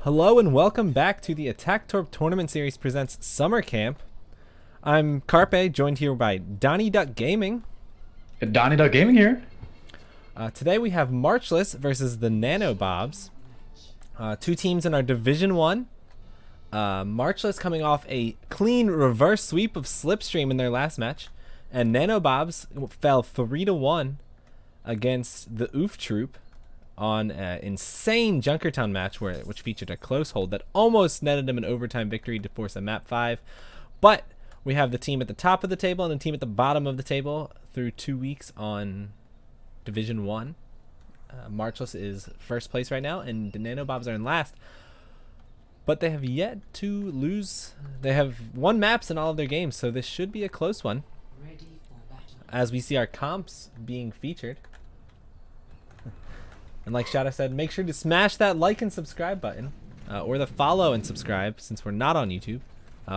Hello and welcome back to the Attack Torp Tournament Series presents Summer Camp. I'm Carpe, joined here by Donnie Duck Gaming. Donnie Duck Gaming here. Today we have Marchless versus the Nanobobs. Two teams in our Division 1. Marchless coming off a clean reverse sweep of Slipstream in their last match. And Nanobobs fell 3-1 against the Oof Troop on an insane Junkertown match which featured a close hold that almost netted them an overtime victory to force a map 5. But we have the team at the top of the table and the team at the bottom of the table through 2 weeks on Division 1. Marchless is first place right now, and the Nanobobs are in last. But they have yet to lose. They have won maps in all of their games, so this should be a close one. As we see our comps being featured. And like Shadow said, make sure to smash that like and subscribe button. Or the follow and subscribe, since we're not on YouTube.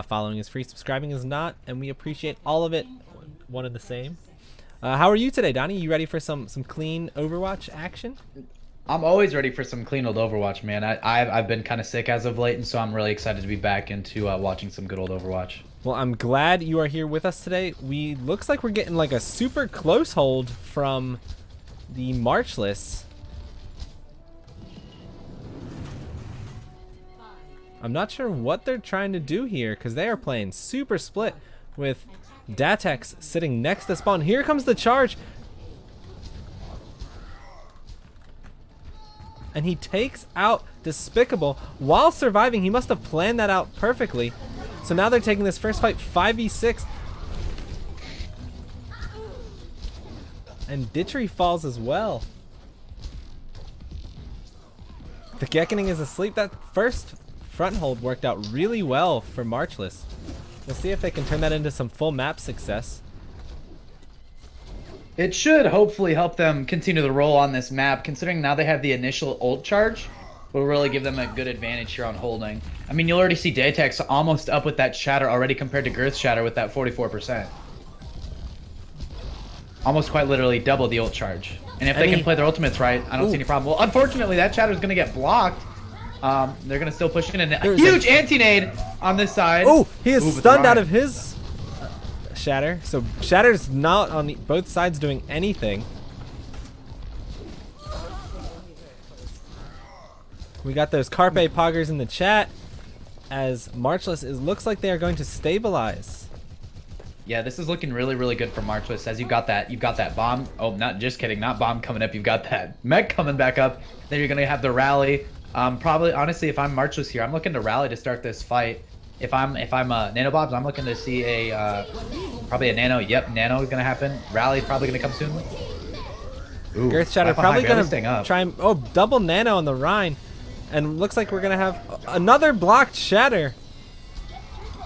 Following is free, subscribing is not, and we appreciate all of it. One and the same. How are you today, Donnie? You ready for some clean Overwatch action? I'm always ready for some clean old Overwatch, man. I've been kind of sick as of late, and so I'm really excited to be back into watching some good old Overwatch. Well, I'm glad you are here with us today. Looks like we're getting like a super close hold from the Marchless. I'm not sure what they're trying to do here because they are playing super split with ATTS sitting next to spawn. Here comes the charge. And he takes out Despicable while surviving. He must have planned that out perfectly. So now they're taking this first fight 5v6. And Ditchery falls as well. The Gekkening is asleep. That first front hold worked out really well for Marchless. We'll see if they can turn that into some full map success. It should hopefully help them continue the roll on this map, considering now they have the initial ult charge. Will really give them a good advantage here on holding. I mean, you'll already see Datex almost up with that Shatter already compared to Girth Shatter with that 44%. Almost quite literally double the ult charge. And if they can play their ultimates right, I don't see any problem. Well, unfortunately, that Shatter is going to get blocked. They're going to still push in a huge anti-nade on this side. Oh, he is stunned out of his Shatter. So Shatter's not on both sides doing anything. We got those Carpe Poggers in the chat as Marchless looks like they are going to stabilize. Yeah, this is looking really, really good for Marchless as you've got that bomb. Oh, not just kidding, not bomb coming up. You've got that mech coming back up. Then you're gonna have the rally. Probably, honestly, if I'm Marchless here, I'm looking to rally to start this fight. If I'm Nanobobs, I'm looking to see a probably a Nano. Yep, Nano is gonna happen. Rally probably gonna come soon. Ooh, Girth Shatter probably gonna try and double Nano on the Rhine, and looks like we're gonna have another blocked Shatter.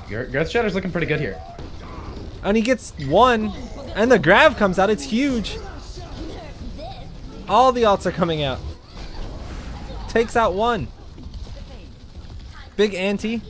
Girth Shatter's looking pretty good here. And he gets one, and the grab comes out. It's huge. All the ults are coming out. Takes out one. Big anti.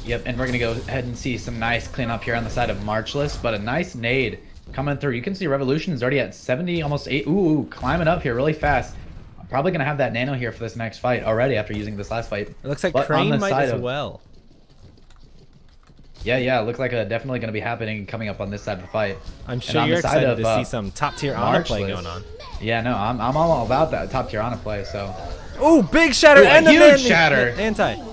Yep, and we're gonna go ahead and see some nice cleanup here on the side of Marchless, but a nice nade coming through. You can see Revolution is already at 70, almost 8. Ooh, climbing up here really fast. I'm probably gonna have that Nano here for this next fight already after using this last fight. It looks like Crane might as well. Yeah, it looks like definitely gonna be happening coming up on this side of the fight. I'm sure you're excited to see some top tier Ana play going on. Yeah, no, I'm all about that top tier Ana play. So. Ooh, big Shatter. Ooh, and a huge Shatter. Anti.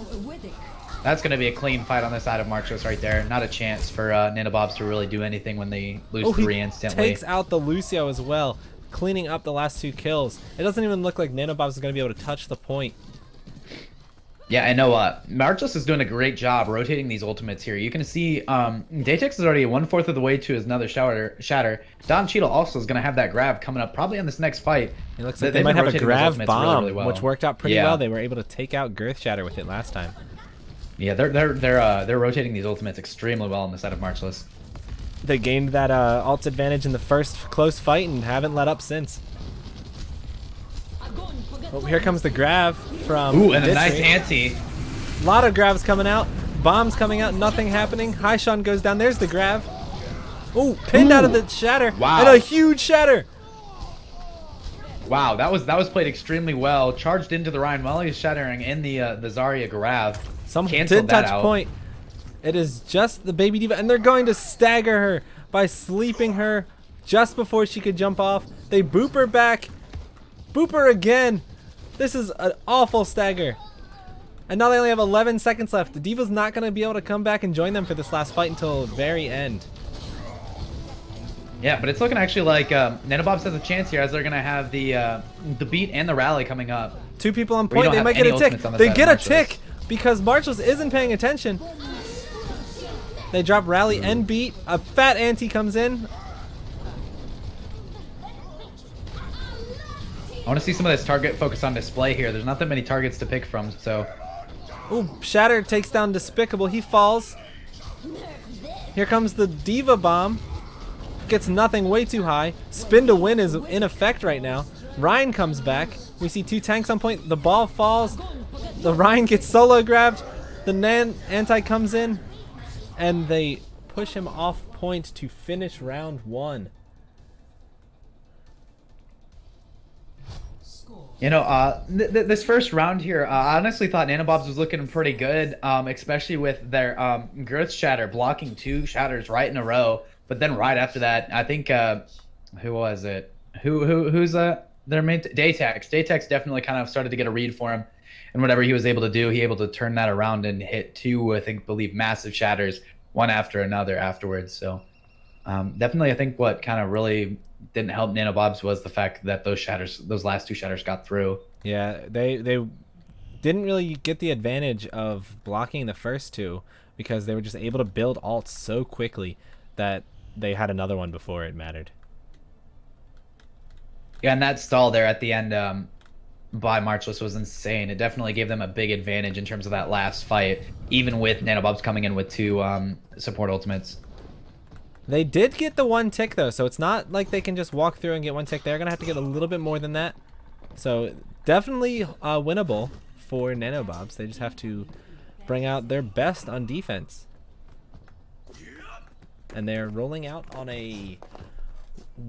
That's going to be a clean fight on the side of Marchless right there. Not a chance for Nanobobs to really do anything when they lose 3 instantly. Takes out the Lucio as well, cleaning up the last 2 kills. It doesn't even look like Nanobobs is going to be able to touch the point. Yeah, I know. Marchless is doing a great job rotating these ultimates here. You can see Datex is already 1/4 of the way to his another Shatter. Don Cheadle also is going to have that grab coming up probably on this next fight. It looks like they might have a grab bomb, really well. which worked out pretty well. They were able to take out Girth Shatter with it last time. Yeah, they're rotating these ultimates extremely well on the side of Marchless. They gained that ult advantage in the first close fight and haven't let up since. Oh, here comes the grab from Ooh, and a nice anti. A lot of grabs coming out. Bombs coming out. Nothing happening. Haishan goes down. There's the grab. Ooh, pinned out of the Shatter. Wow. And a huge Shatter. Wow, that was played extremely well. Charged into the Rhine while he's shattering in the Zarya grab. Someone did touch point. It is just the Baby Diva, and they're going to stagger her by sleeping her just before she could jump off. They boop her back. Boop her again. This is an awful stagger. And now they only have 11 seconds left. The Diva's not going to be able to come back and join them for this last fight until the very end. Yeah, but it's looking actually like Nanobobs has a chance here as they're going to have the beat and the rally coming up. 2 people on point. They might get a tick. They get a tick because Marchless isn't paying attention. They drop rally and beat. A fat anti comes in. I want to see some of this target focus on display here. There's not that many targets to pick from, so. Ooh, Shatter takes down Despicable. He falls. Here comes the Diva Bomb. Gets nothing, way too high. Spin to win is in effect right now. Ryan comes back. We see 2 tanks on point. The ball falls. The Ryan gets solo grabbed. The anti comes in. And they push him off point to finish round 1. This first round here, I honestly thought Nanobobs was looking pretty good, especially with their Girth Shatter blocking 2 shatters right in a row. But then right after that, I think who was it? Who's their main Daytex? Daytex definitely kind of started to get a read for him, and whatever he was able to do, he able to turn that around and hit 2, believe massive shatters one after another afterwards. So definitely, I think what kind of really didn't help Nanobobs was the fact that those last 2 shatters got through. Yeah, they didn't really get the advantage of blocking the first 2 because they were just able to build ults so quickly that they had another one before it mattered. Yeah, and that stall there at the end by Marchless was insane. It definitely gave them a big advantage in terms of that last fight, even with Nanobobs coming in with 2 support ultimates. They did get the 1 tick though, so it's not like they can just walk through and get 1 tick. They're gonna have to get a little bit more than that. So definitely winnable for Nanobobs. They just have to bring out their best on defense. And they're rolling out on a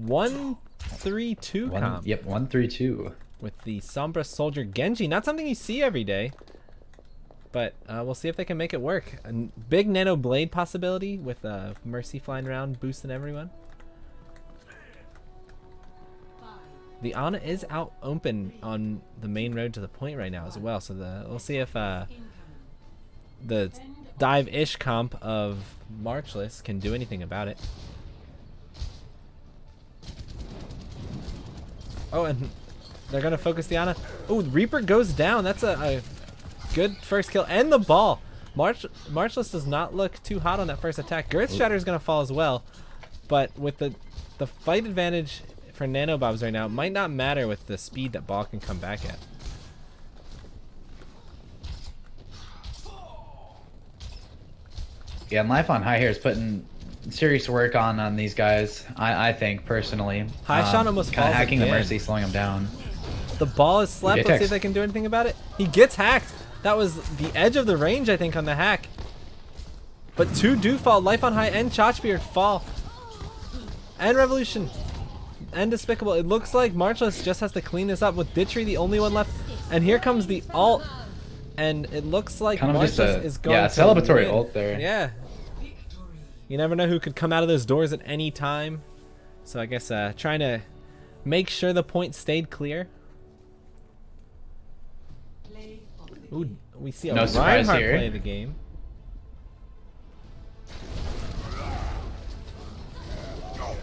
1-3-2 comp. Yep, 1-3-2. With the Sombra Soldier Genji. Not something you see every day. But we'll see if they can make it work. A big Nano Blade possibility with Mercy flying around boosting everyone. The Ana is out open on the main road to the point right now as well. So we'll see if the dive-ish comp of Marchless can do anything about it. Oh, and they're going to focus the Ana. Oh, Reaper goes down. That's a good first kill. And the ball. Marchless does not look too hot on that first attack. Girth Shatter is going to fall as well. But with the fight advantage for Nanobobs right now, it might not matter with the speed that ball can come back at. Yeah, and Life on High here is putting serious work on these guys, I think, personally. High shot almost kind of falls hacking again. the Mercy, slowing him down. The ball is slept. Let's see if they can do anything about it. He gets hacked. That was the edge of the range, I think, on the hack. But 2 do fall. Life on High and Chotchbeard fall. And Revolution. And Despicable. It looks like Marchless just has to clean this up with Ditchery, the only one left. And here comes the ult. And it looks like Marchless is going to celebratory win. ult there. Yeah. You never know who could come out of those doors at any time. So I guess trying to make sure the point stayed clear. Ooh, we see a Reinhardt play the game.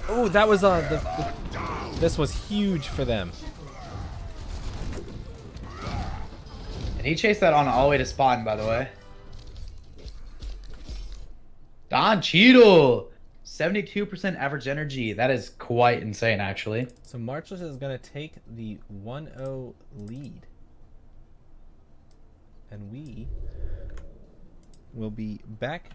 Oh, that was this was huge for them. And he chased that on all the way to spawn, by the way. Don Cheadle! 72% average energy. That is quite insane, actually. So Marchless is going to take the 1-0 lead. And we will be back.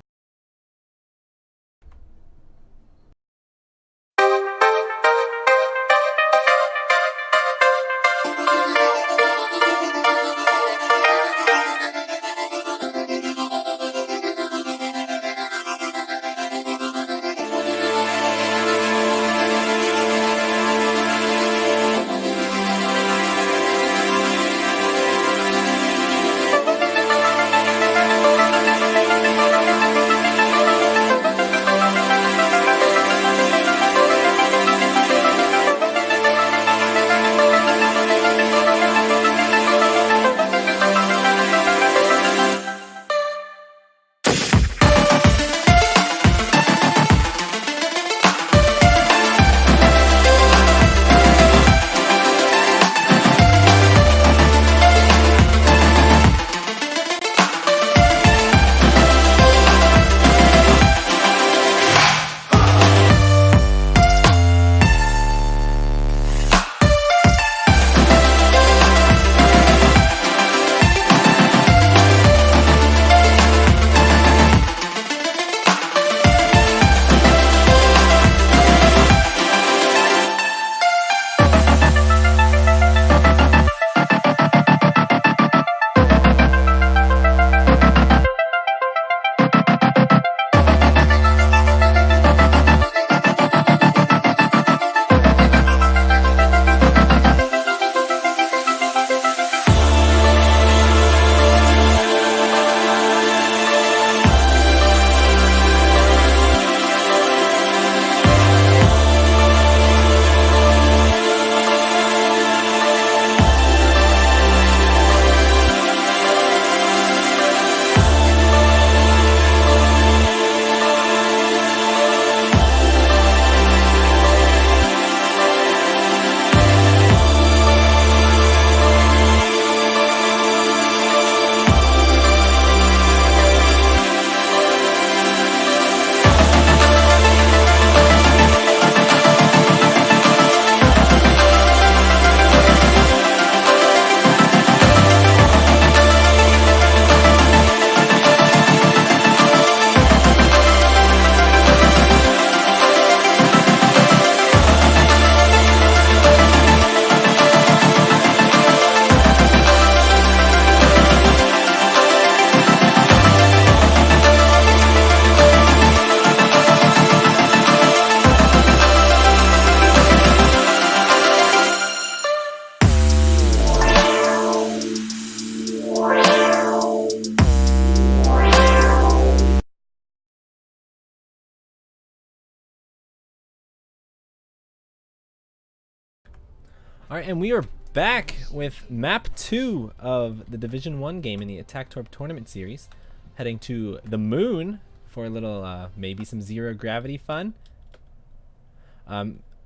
All right, and we are back with map 2 of the Division 1 game in the Attack Torp Tournament Series. Heading to the moon for a little, maybe some zero gravity fun.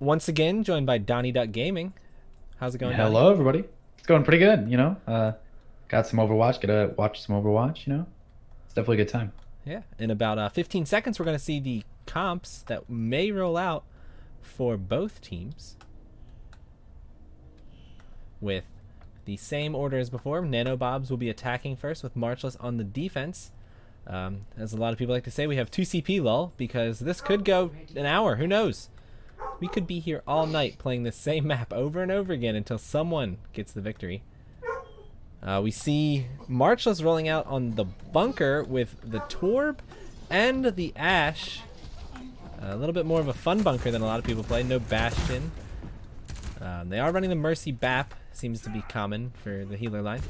Once again, joined by Donnie Duck Gaming. How's it going, Hello, Donnie? everybody. It's going pretty good, you know. Got some Overwatch, gotta watch some Overwatch, you know. It's definitely a good time. Yeah, in about 15 seconds, we're going to see the comps that may roll out for both teams. With the same order as before, Nanobobs will be attacking first with Marchless on the defense. As a lot of people like to say, we have 2 CP lull because this could go an hour. Who knows? We could be here all night playing the same map over and over again until someone gets the victory. We see Marchless rolling out on the bunker with the Torb and the Ash. A little bit more of a fun bunker than a lot of people play. No Bastion. They are running the Mercy Bap. Seems to be common for the healer line.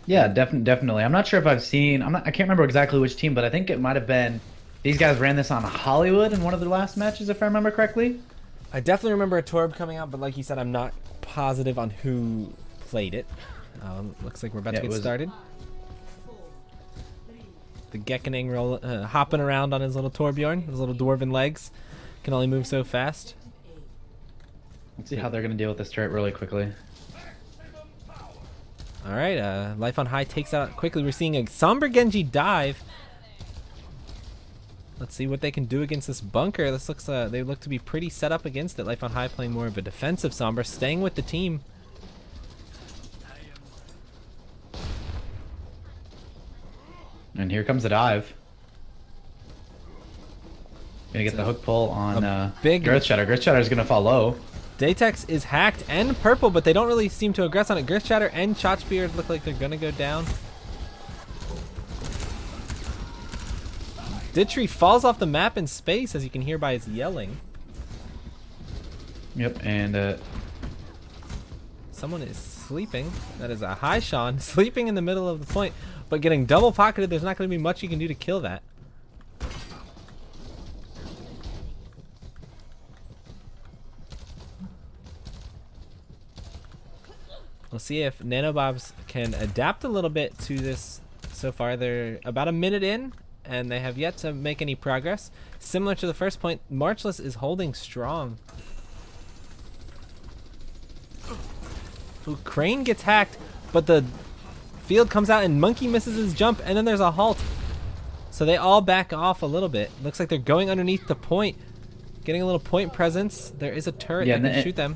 Yeah, definitely. I'm not sure if I've seen. I can't remember exactly which team, but I think it might have been. These guys ran this on Hollywood in one of their last matches, if I remember correctly. I definitely remember a Torb coming out, but like you said, I'm not positive on who played it. Looks like we're about to get started. The Gekkening hopping around on his little Torbjorn, his little dwarven legs. Can only move so fast. Let's see how they're going to deal with this turret really quickly. Alright, Life on High takes out quickly. We're seeing a Somber Genji dive. Let's see what they can do against this bunker. This looks, they look to be pretty set up against it. Life on High playing more of a defensive Somber, staying with the team. And here comes the dive. Gonna get the hook pull on big Girth Shatter. Girth Shatter is gonna fall low. Datex is hacked and purple, but they don't really seem to aggress on it. Girth Shatter and Shotchbeard look like they're gonna go down. Ditry falls off the map in space, as you can hear by his yelling. Yep, and someone is sleeping. That is a High Sean sleeping in the middle of the point, but getting double pocketed. There's not going to be much you can do to kill that. We'll see if Nanobobs can adapt a little bit to this. So far, they're about a minute in, and they have yet to make any progress. Similar to the first point, Marchless is holding strong. Ooh, Crane gets hacked, but the field comes out and Monkey misses his jump, and then there's a halt. So they all back off a little bit. Looks like they're going underneath the point, getting a little point presence. There is a turret that can shoot them.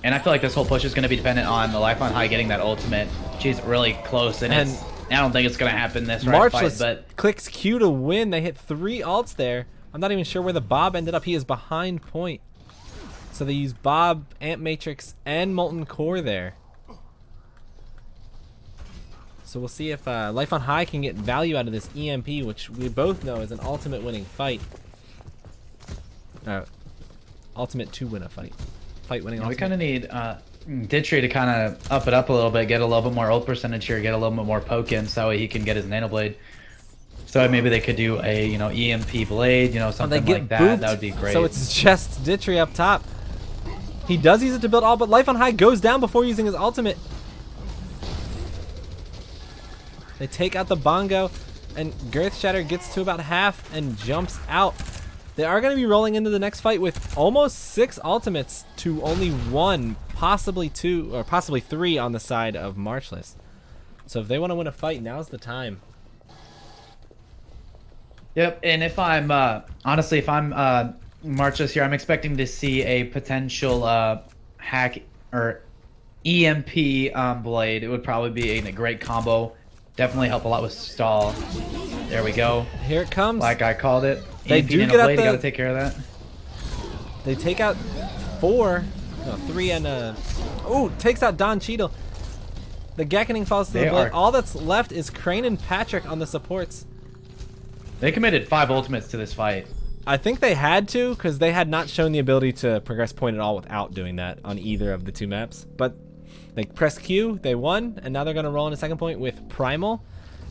And I feel like this whole push is going to be dependent on the Life on High getting that ultimate. She's really close, and I don't think it's going to happen this right fight, but clicks Q to win. They hit 3 ults there. I'm not even sure where the Bob ended up. He is behind point. So they use Bob, Amp Matrix, and Molten Core there. So we'll see if Life on High can get value out of this EMP, which we both know is an ultimate winning fight. Ultimate to win a fight. Fight winning ultimate. We kind of need Ditry to kind of up it up a little bit, get a little bit more ult percentage here, get a little bit more poke in, so that way he can get his Nano Blade. So maybe they could do a, you know, EMP blade, you know, something like that. Booped, that would be great. So it's just Ditry up top. He does use it to build all, but Life on High goes down before using his ultimate. They take out the Bongo, and Girth Shatter gets to about half and jumps out. They are going to be rolling into the next fight with almost 6 ultimates to only 1, possibly 2, or possibly 3 on the side of Marchless. So if they want to win a fight, now's the time. Yep, and if I'm, honestly, if I'm Marchless here, I'm expecting to see a potential hack or EMP blade. It would probably be a great combo. Definitely help a lot with stall. There we go. Here it comes. Like I called it. They EMP do and get a out blade, the... you gotta take care of that. They take out 4. No, 3 and oh, takes out Don Cheadle. The Gekkening falls to the blade. All that's left is Crane and Patrick on the supports. They committed 5 ultimates to this fight. I think they had to, because they had not shown the ability to progress point at all without doing that on either of the 2 maps. But they pressed Q, they won, and now they're going to roll in a second point with Primal.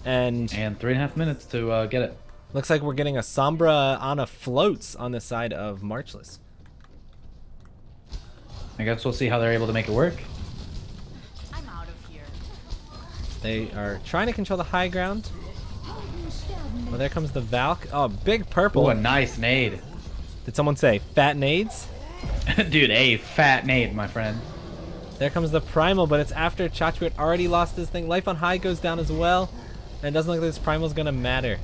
And 3.5 minutes to get it. Looks like we're getting a Sombra Ana floats on the side of Marchless. I guess we'll see how they're able to make it work. I'm out of here. They are trying to control the high ground. Well, there comes the Valk. Oh, big purple. Oh, a nice nade. Did someone say fat nades? Dude, a fat nade, my friend. There comes the Primal, but it's after Chachu had already lost his thing. Life on high goes down as well. And it doesn't look like this Primal's going to matter.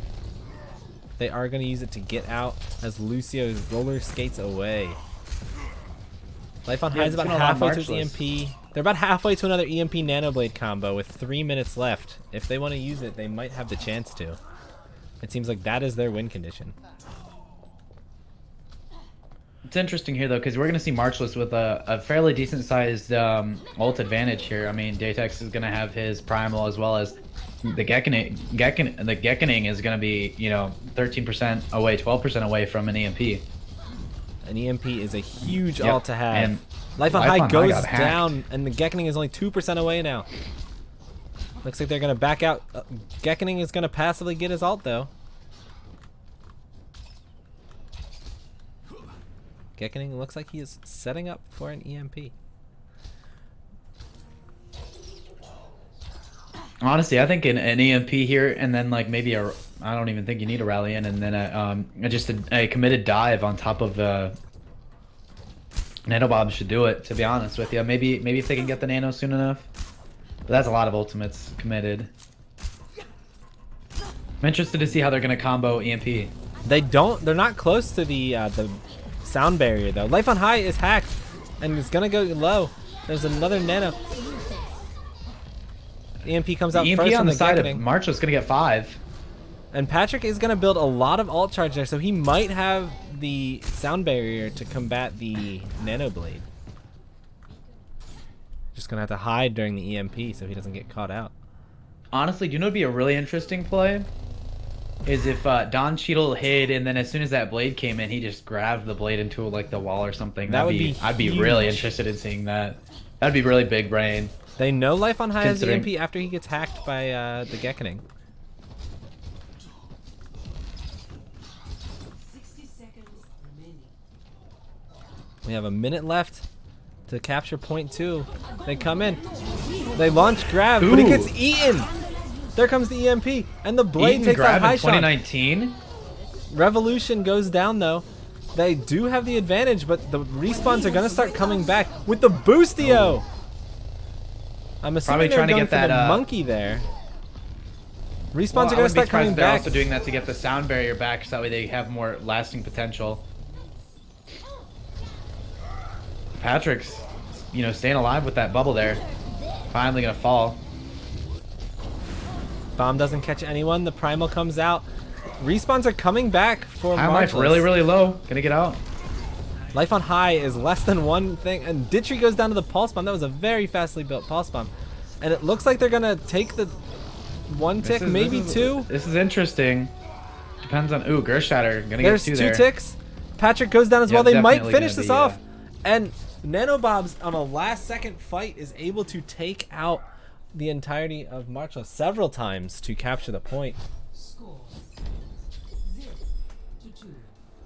They are going to use it to get out as Lucio roller skates away. Life on high is about halfway to his EMP. They're about halfway to another EMP Nanoblade combo with 3 minutes left. If they want to use it, they might have the chance to. It seems like that is their win condition. It's interesting here, though, because we're going to see Marchless with a fairly decent-sized ult advantage here. I mean, Datex is going to have his Primal as well as the Gekkening. The Gekkening is going to be, you know, 13% away, 12% away from an EMP. An EMP is a huge Yep. ult to have. And Life on Life high on High goes got hacked. down, and the Gekkening is only 2% away now. Looks like they're going to back out. Gekkening is going to passively get his ult, though. Gekkening looks like he is setting up for an EMP. Honestly, I think an EMP here, and then like maybe a, I don't even think you need a rally in, and then just a committed dive on top of Nanobobs should do it. To be honest with you, maybe if they can get the nano soon enough, but that's a lot of ultimates committed. I'm interested to see how they're gonna combo EMP. They're not close to the sound barrier though. Life on high is hacked and it's gonna go low. There's another nano. EMP comes out EMP first on from the the side of Gekkening. Marchless gonna get 5. And Patrick is gonna build a lot of ult charge there, so he might have the sound barrier to combat the nano blade. Just gonna have to hide during the EMP so he doesn't get caught out. Honestly, do you know what'd be a really interesting play? Is if Don Cheadle hid, and then as soon as that blade came in, he just grabbed the blade into like the wall or something. That would be I'd be really huge. interested in seeing that. That'd be really big brain. They know Life on High has the Considering- EMP after he gets hacked by the Gekkening. 60 seconds remaining. We have a minute left to capture point 2. They come in. They launch grab, but it Ooh. gets eaten. There comes the EMP, and the blade Eaton takes out grab in high shot. 2019. Revolution goes down though. They do have the advantage, but the respawns are gonna start coming back with the Boostio. I'm assuming Probably they're trying to going get for the that, monkey there. Respawns Well, are I gonna wouldn't be start surprised coming if they're back. also doing that to get the sound barrier back, so that way they have more lasting potential. Patrick's, you know, staying alive with that bubble there. Finally gonna fall. Bomb doesn't catch anyone. The Primal comes out. Respawns are coming back for High life Marchless. really, really low. Gonna get out. Life on high is less than one thing, and Ditchy goes down to the pulse bomb. That was a very fastly built pulse bomb, and it looks like they're gonna take the one tick, maybe two. This is interesting. Depends on. Ooh, Gershatter gonna There's get 2 two there. ticks. Patrick goes down as Yeah, well. They might definitely finish gonna this be, off, and Nanobobs on a last-second fight is able to take out the entirety of Marchless several times to capture the point. Score 0-2.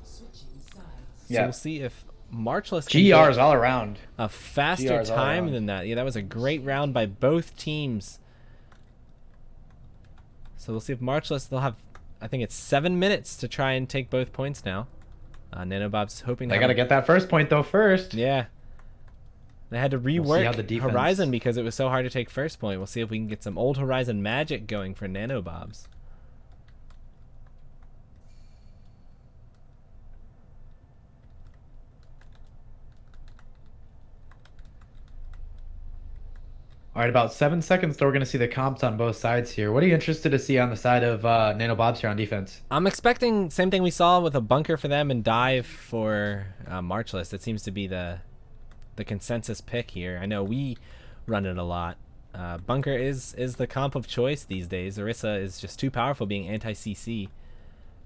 Switching sides. So Yeah. we'll see if Marchless can GRs get all around. a faster GRs all time around. than that. Yeah, that was a great round by both teams. So we'll see if Marchless, they'll have, I think it's 7 minutes to try and take both points now. Nanobob's hoping They to gotta get that first point though first. Yeah. They had to see rework how the defense- Horizon because it was so hard to take first point. We'll see if we can get some old Horizon magic going for Nanobobs. All right, about 7 seconds though. We're gonna see the comps on both sides here. What are you interested to see on the side of Nanobobs here on defense? I'm expecting same thing we saw with a bunker for them and dive for Marchless. That seems to be the consensus pick here. I know we run it a lot. Bunker is the comp of choice these days. Orisa is just too powerful being anti-CC,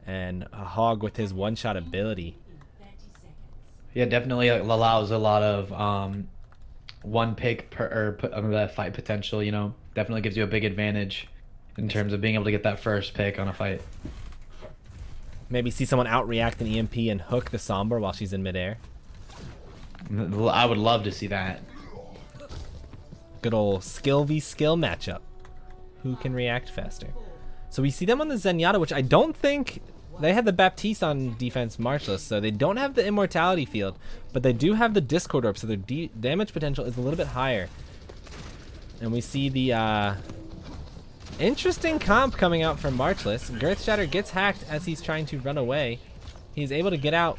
and a Hog with his one-shot ability. 30 seconds. Yeah, definitely allows a lot of one pick per fight potential. You know, definitely gives you a big advantage in terms of being able to get that first pick on a fight. Maybe see someone outreact an EMP and hook the Sombra while she's in midair. I would love to see that. Good old skill v skill matchup. Who can react faster? So we see them on the Zenyatta, which I don't think they had the Baptiste on defense Marchless, so they don't have the immortality field, but they do have the Discord Orb, so their damage potential is a little bit higher. And we see the interesting comp coming out from Marchless. Girth Shatter gets hacked as he's trying to run away. He's able to get out.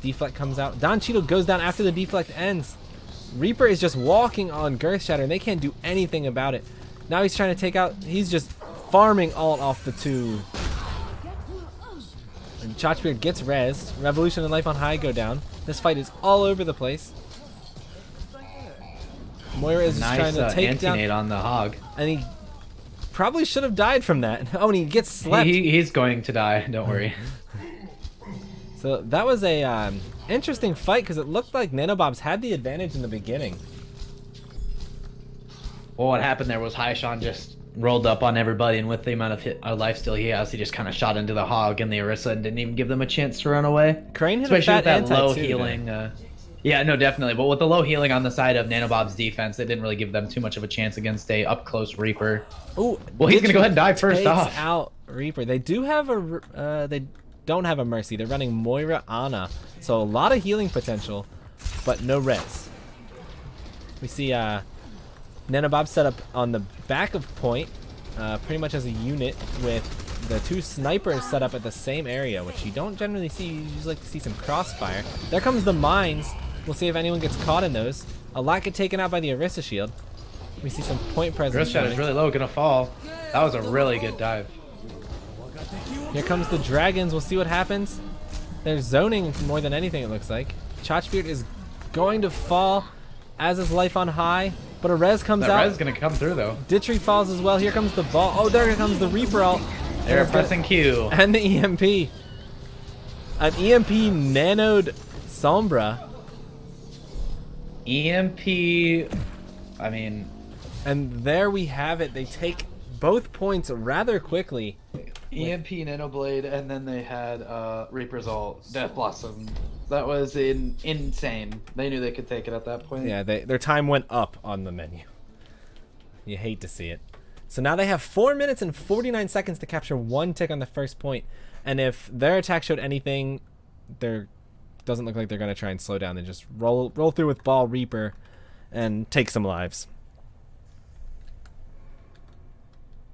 Deflect comes out. Don Cheadle goes down after the deflect ends. Reaper is just walking on Girth Shatter, and they can't do anything about it. Now he's trying to take out... He's just farming ult off the two. And Chotchbeard gets rezzed. Revolution and Life on High go down. This fight is all over the place. Moira is just trying to take down... Anti-nade on the hog. And he probably should have died from that. Oh, and he gets slept. He's going to die, don't worry. So that was a interesting fight because it looked like Nanobobs had the advantage in the beginning. Well, what happened there was Haishan just rolled up on everybody, and with the amount of lifesteal he has, he just kind of shot into the hog and the Orisa and didn't even give them a chance to run away. Crane hit especially a with fat that low anti too, healing. Yeah, no, definitely. But with the low healing on the side of Nanobob's defense, it didn't really give them too much of a chance against a up-close Reaper. Oh, well, he's gonna go ahead and die first takes off. Out Reaper. They do have a they don't have a Mercy. They're running Moira Ana, so a lot of healing potential, but no res. We see Nanobob set up on the back of point, pretty much as a unit with the two snipers set up at the same area, which you don't generally see. You usually like to see some crossfire. There comes the mines. We'll see if anyone gets caught in those. A lot get taken out by the Orisa shield. We see some point presence. Shot is really low, gonna fall. That was a really good dive. Here comes the dragons. We'll see what happens. They're zoning more than anything, it looks like. Chotchbeard is going to fall, as is Life on High, but a res comes out. That res is gonna come through though. Ditchery falls as well. Here comes the ball. Oh, there comes the Reaper ult. They're pressing Q. And the EMP. An EMP nanoed Sombra. EMP, I mean... And there we have it. They take both points rather quickly. EMP, Nanoblade, and then they had Reaper's ult, Death Blossom. That was insane. They knew they could take it at that point. Yeah, their time went up on the menu. You hate to see it. So now they have 4 minutes and 49 seconds to capture one tick on the first point. And if their attack showed anything, doesn't look like they're going to try and slow down. They just roll through with Ball Reaper and take some lives.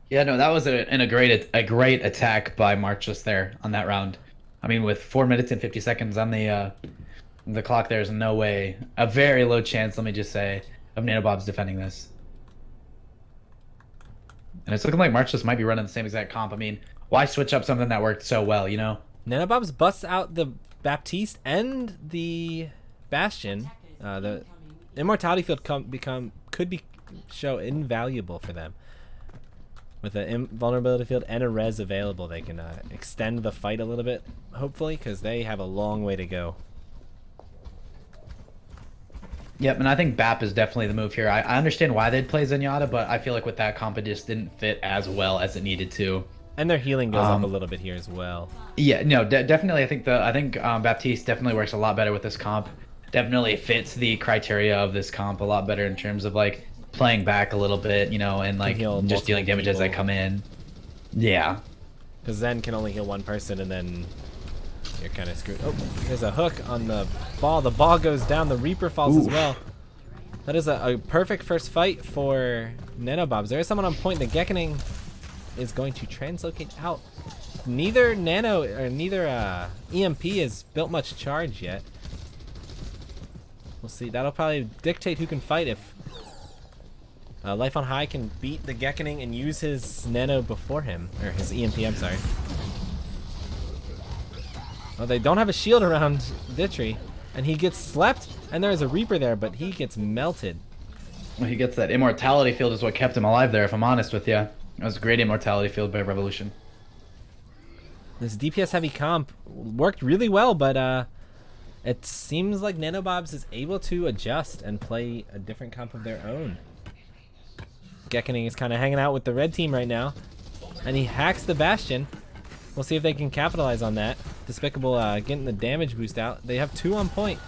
Yeah, no, that was a great attack by Marchless there on that round. I mean, with 4 minutes and 50 seconds on the clock, there's no way, a very low chance, let me just say, of Nanobobs defending this. And it's looking like Marchless might be running the same exact comp. I mean, why switch up something that worked so well, you know? Nanobobs busts out the Baptiste and the Bastion. The Immortality Field could show invaluable for them. With an invulnerability field and a res available, they can extend the fight a little bit, hopefully, because they have a long way to go. Yep, and I think BAP is definitely the move here. I understand why they'd play Zenyatta, but I feel like with that comp, it just didn't fit as well as it needed to. And their healing goes up a little bit here as well. Yeah, no, definitely. I think Baptiste definitely works a lot better with this comp. Definitely fits the criteria of this comp a lot better in terms of like playing back a little bit, you know, and like just dealing damage as they come in. Yeah. Because Zen can only heal one person, and then you're kind of screwed. Oh, there's a hook on the ball. The ball goes down. The Reaper falls as well. That is a perfect first fight for Nanobobs. There is someone on point. The Gekkening is going to translocate out. Neither EMP has built much charge yet. We'll see. That'll probably dictate who can fight. If Life on High can beat the Gekkening and use his Nano before him, or his EMP, I'm sorry. Oh, they don't have a shield around Ditchery, and he gets slept, and there's a Reaper there, but he gets melted. Well, he gets that immortality field is what kept him alive there, if I'm honest with you. It was a great immortality field by Revolution. This DPS heavy comp worked really well, but it seems like Nanobobs is able to adjust and play a different comp of their own. Gekkening is kind of hanging out with the red team right now, and he hacks the Bastion. We'll see if they can capitalize on that. Despicable getting the damage boost out. They have 2 on point.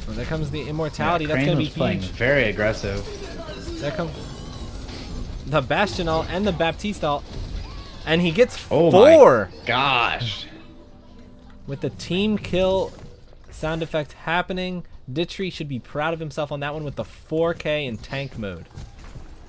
Well, there comes the immortality. That's Crane going to be was playing huge. very aggressive. There comes the Bastion ult and the Baptiste ult. And he gets Oh 4 my gosh. with the team kill sound effect happening. Ditry should be proud of himself on that one with the 4K in tank mode.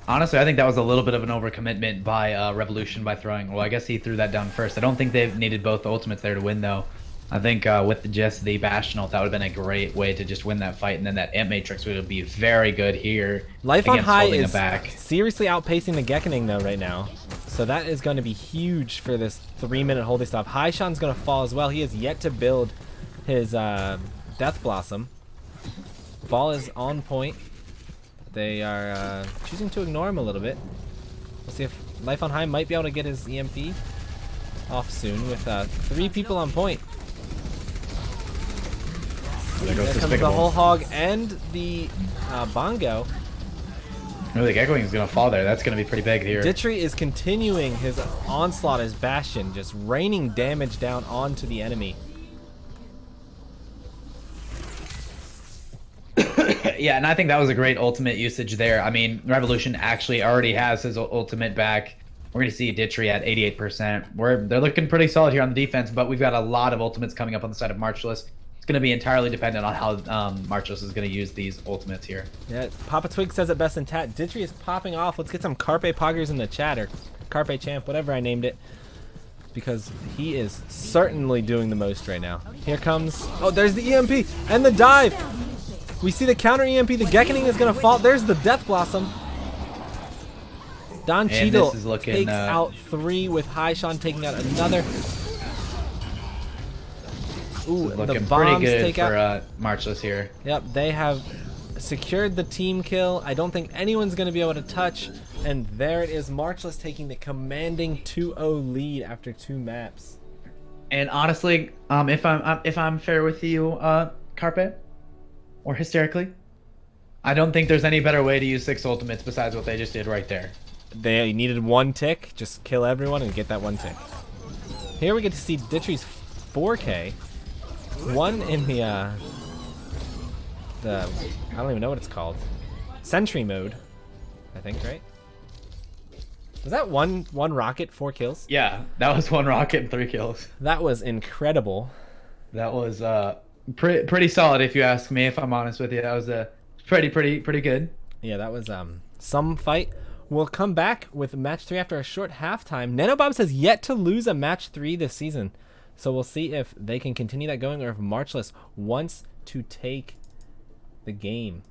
Honestly, I think that was a little bit of an overcommitment by Revolution by throwing. Well, I guess he threw that down first. I don't think they've needed both ultimates there to win, though. I think with just the Bastion ult, that would have been a great way to just win that fight, and then that Amp Matrix would be very good here. Life on against High holding it is back. seriously outpacing the Gekkening though right now. So that is going to be huge for this 3-minute holding stop. Haishan's going to fall as well. He has yet to build his Death Blossom. Ball is on point. They are choosing to ignore him a little bit. We'll see if Life on High might be able to get his EMP off soon with 3 people on point. There goes There comes the Despicable. whole hog and the bongo. No, the Gecko is going to fall there. That's going to be pretty big here. Ditry is continuing his onslaught as Bastion, just raining damage down onto the enemy. Yeah, and I think that was a great ultimate usage there. I mean, Revolution actually already has his ultimate back. We're going to see Ditry at 88%. They're looking pretty solid here on the defense, but we've got a lot of ultimates coming up on the side of Marchless. It's going to be entirely dependent on how Marchless is going to use these ultimates here. Yeah, Papa Twig says it best in chat. Ditry is popping off. Let's get some Carpe Poggers in the chat, or Carpe Champ, whatever I named it. Because he is certainly doing the most right now. Here comes... Oh, there's the EMP and the dive. We see the counter EMP. The Gekkening is going to fall. There's the Death Blossom. Don And Cheadle this is looking, takes out 3 with Haishan taking out another. Ooh, the Looking pretty bombs good take for out. Marchless here. Yep, they have secured the team kill. I don't think anyone's going to be able to touch. And there it is, Marchless taking the commanding 2-0 lead after 2 maps. And honestly, if I'm fair with you, Carpet, or hysterically, I don't think there's any better way to use 6 ultimates besides what they just did right there. They needed 1 tick, just kill everyone and get that 1 tick. Here we get to see Ditry's 4K. 1 in the I don't even know what it's called. Sentry mode, I think, right? Was that one rocket, 4 kills? Yeah, that was 1 rocket and 3 kills. That was incredible. That was pretty solid, if you ask me. If I'm honest with you, that was pretty good. Yeah, that was some fight. We'll come back with match 3 after a short halftime. Nanobobs has yet to lose a match 3 this season. So we'll see if they can continue that going or if Marchless wants to take the game.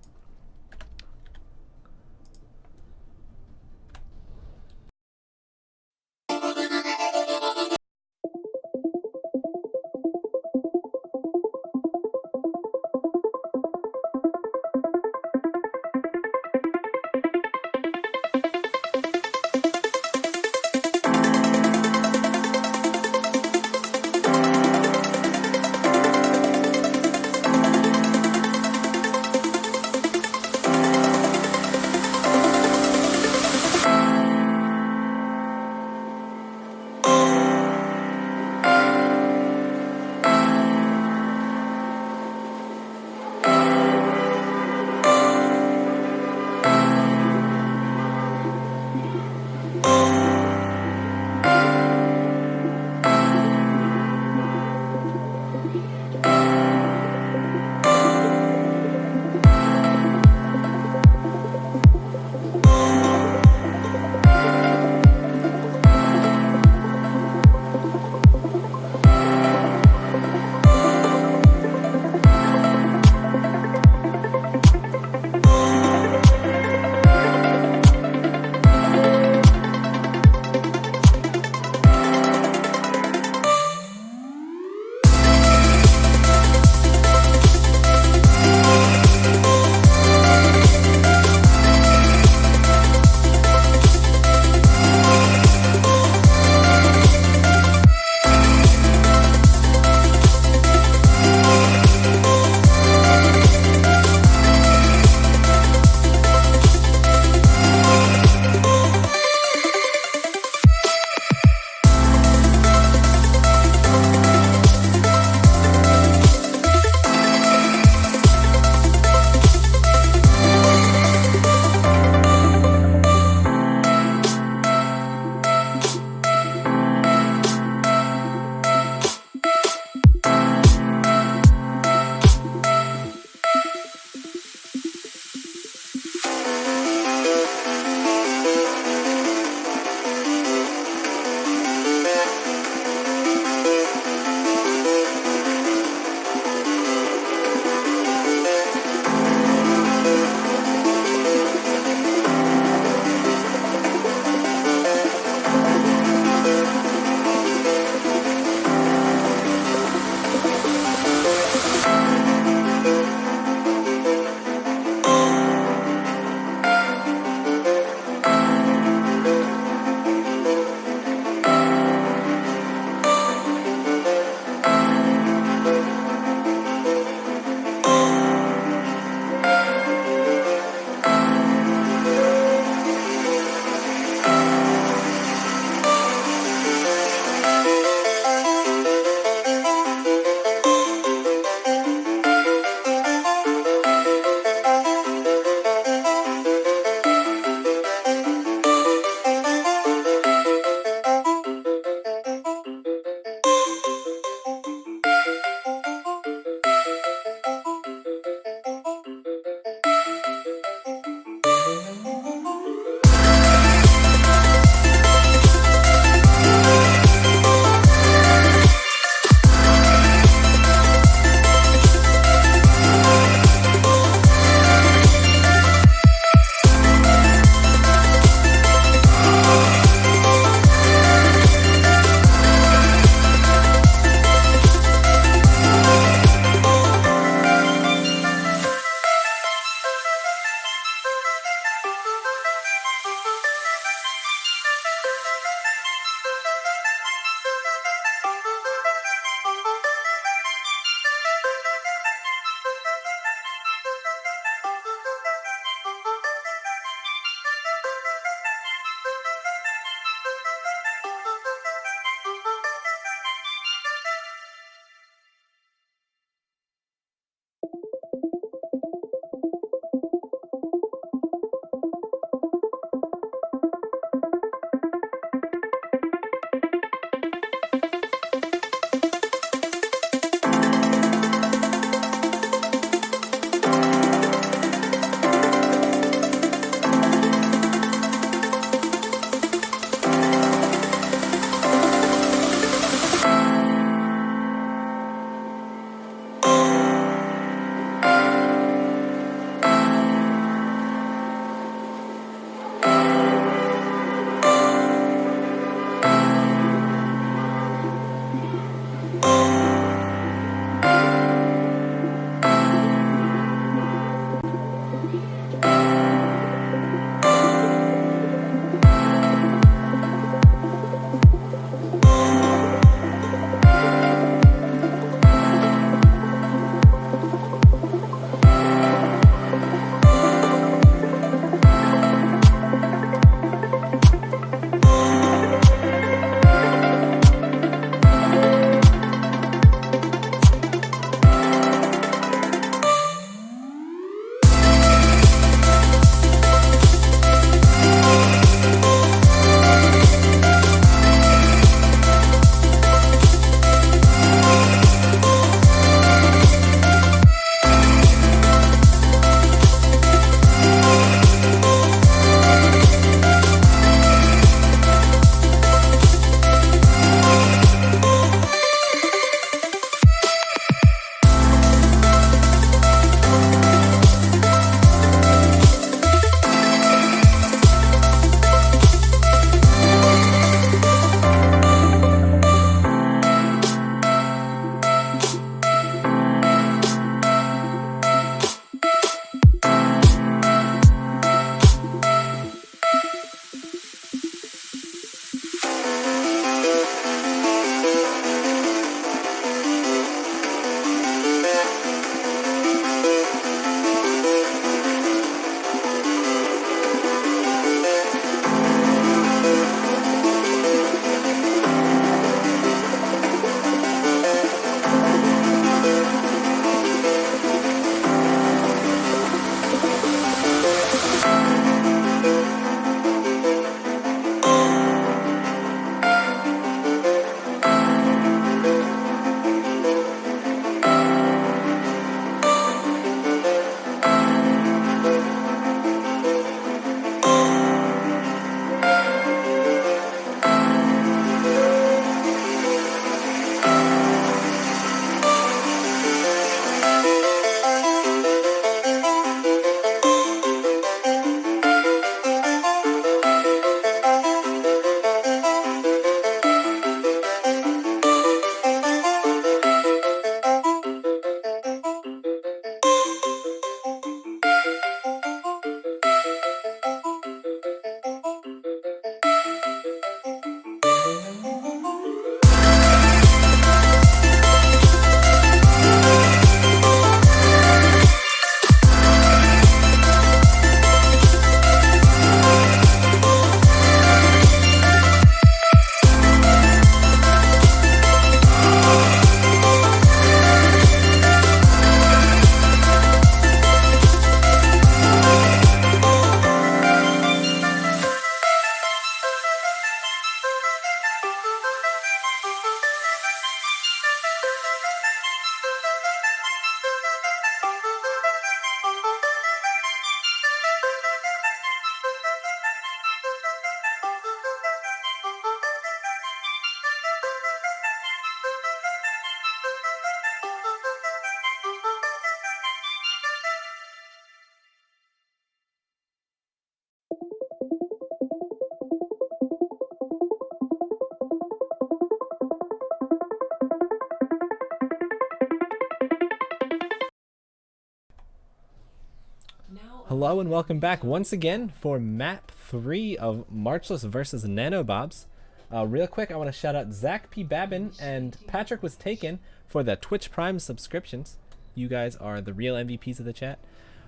Hello and welcome back once again for map 3 of Marchless versus Nanobobs. Real quick, I want to shout out Zach P. Babin and Patrick Was Taken for the Twitch Prime subscriptions. You guys are the real MVPs of the chat.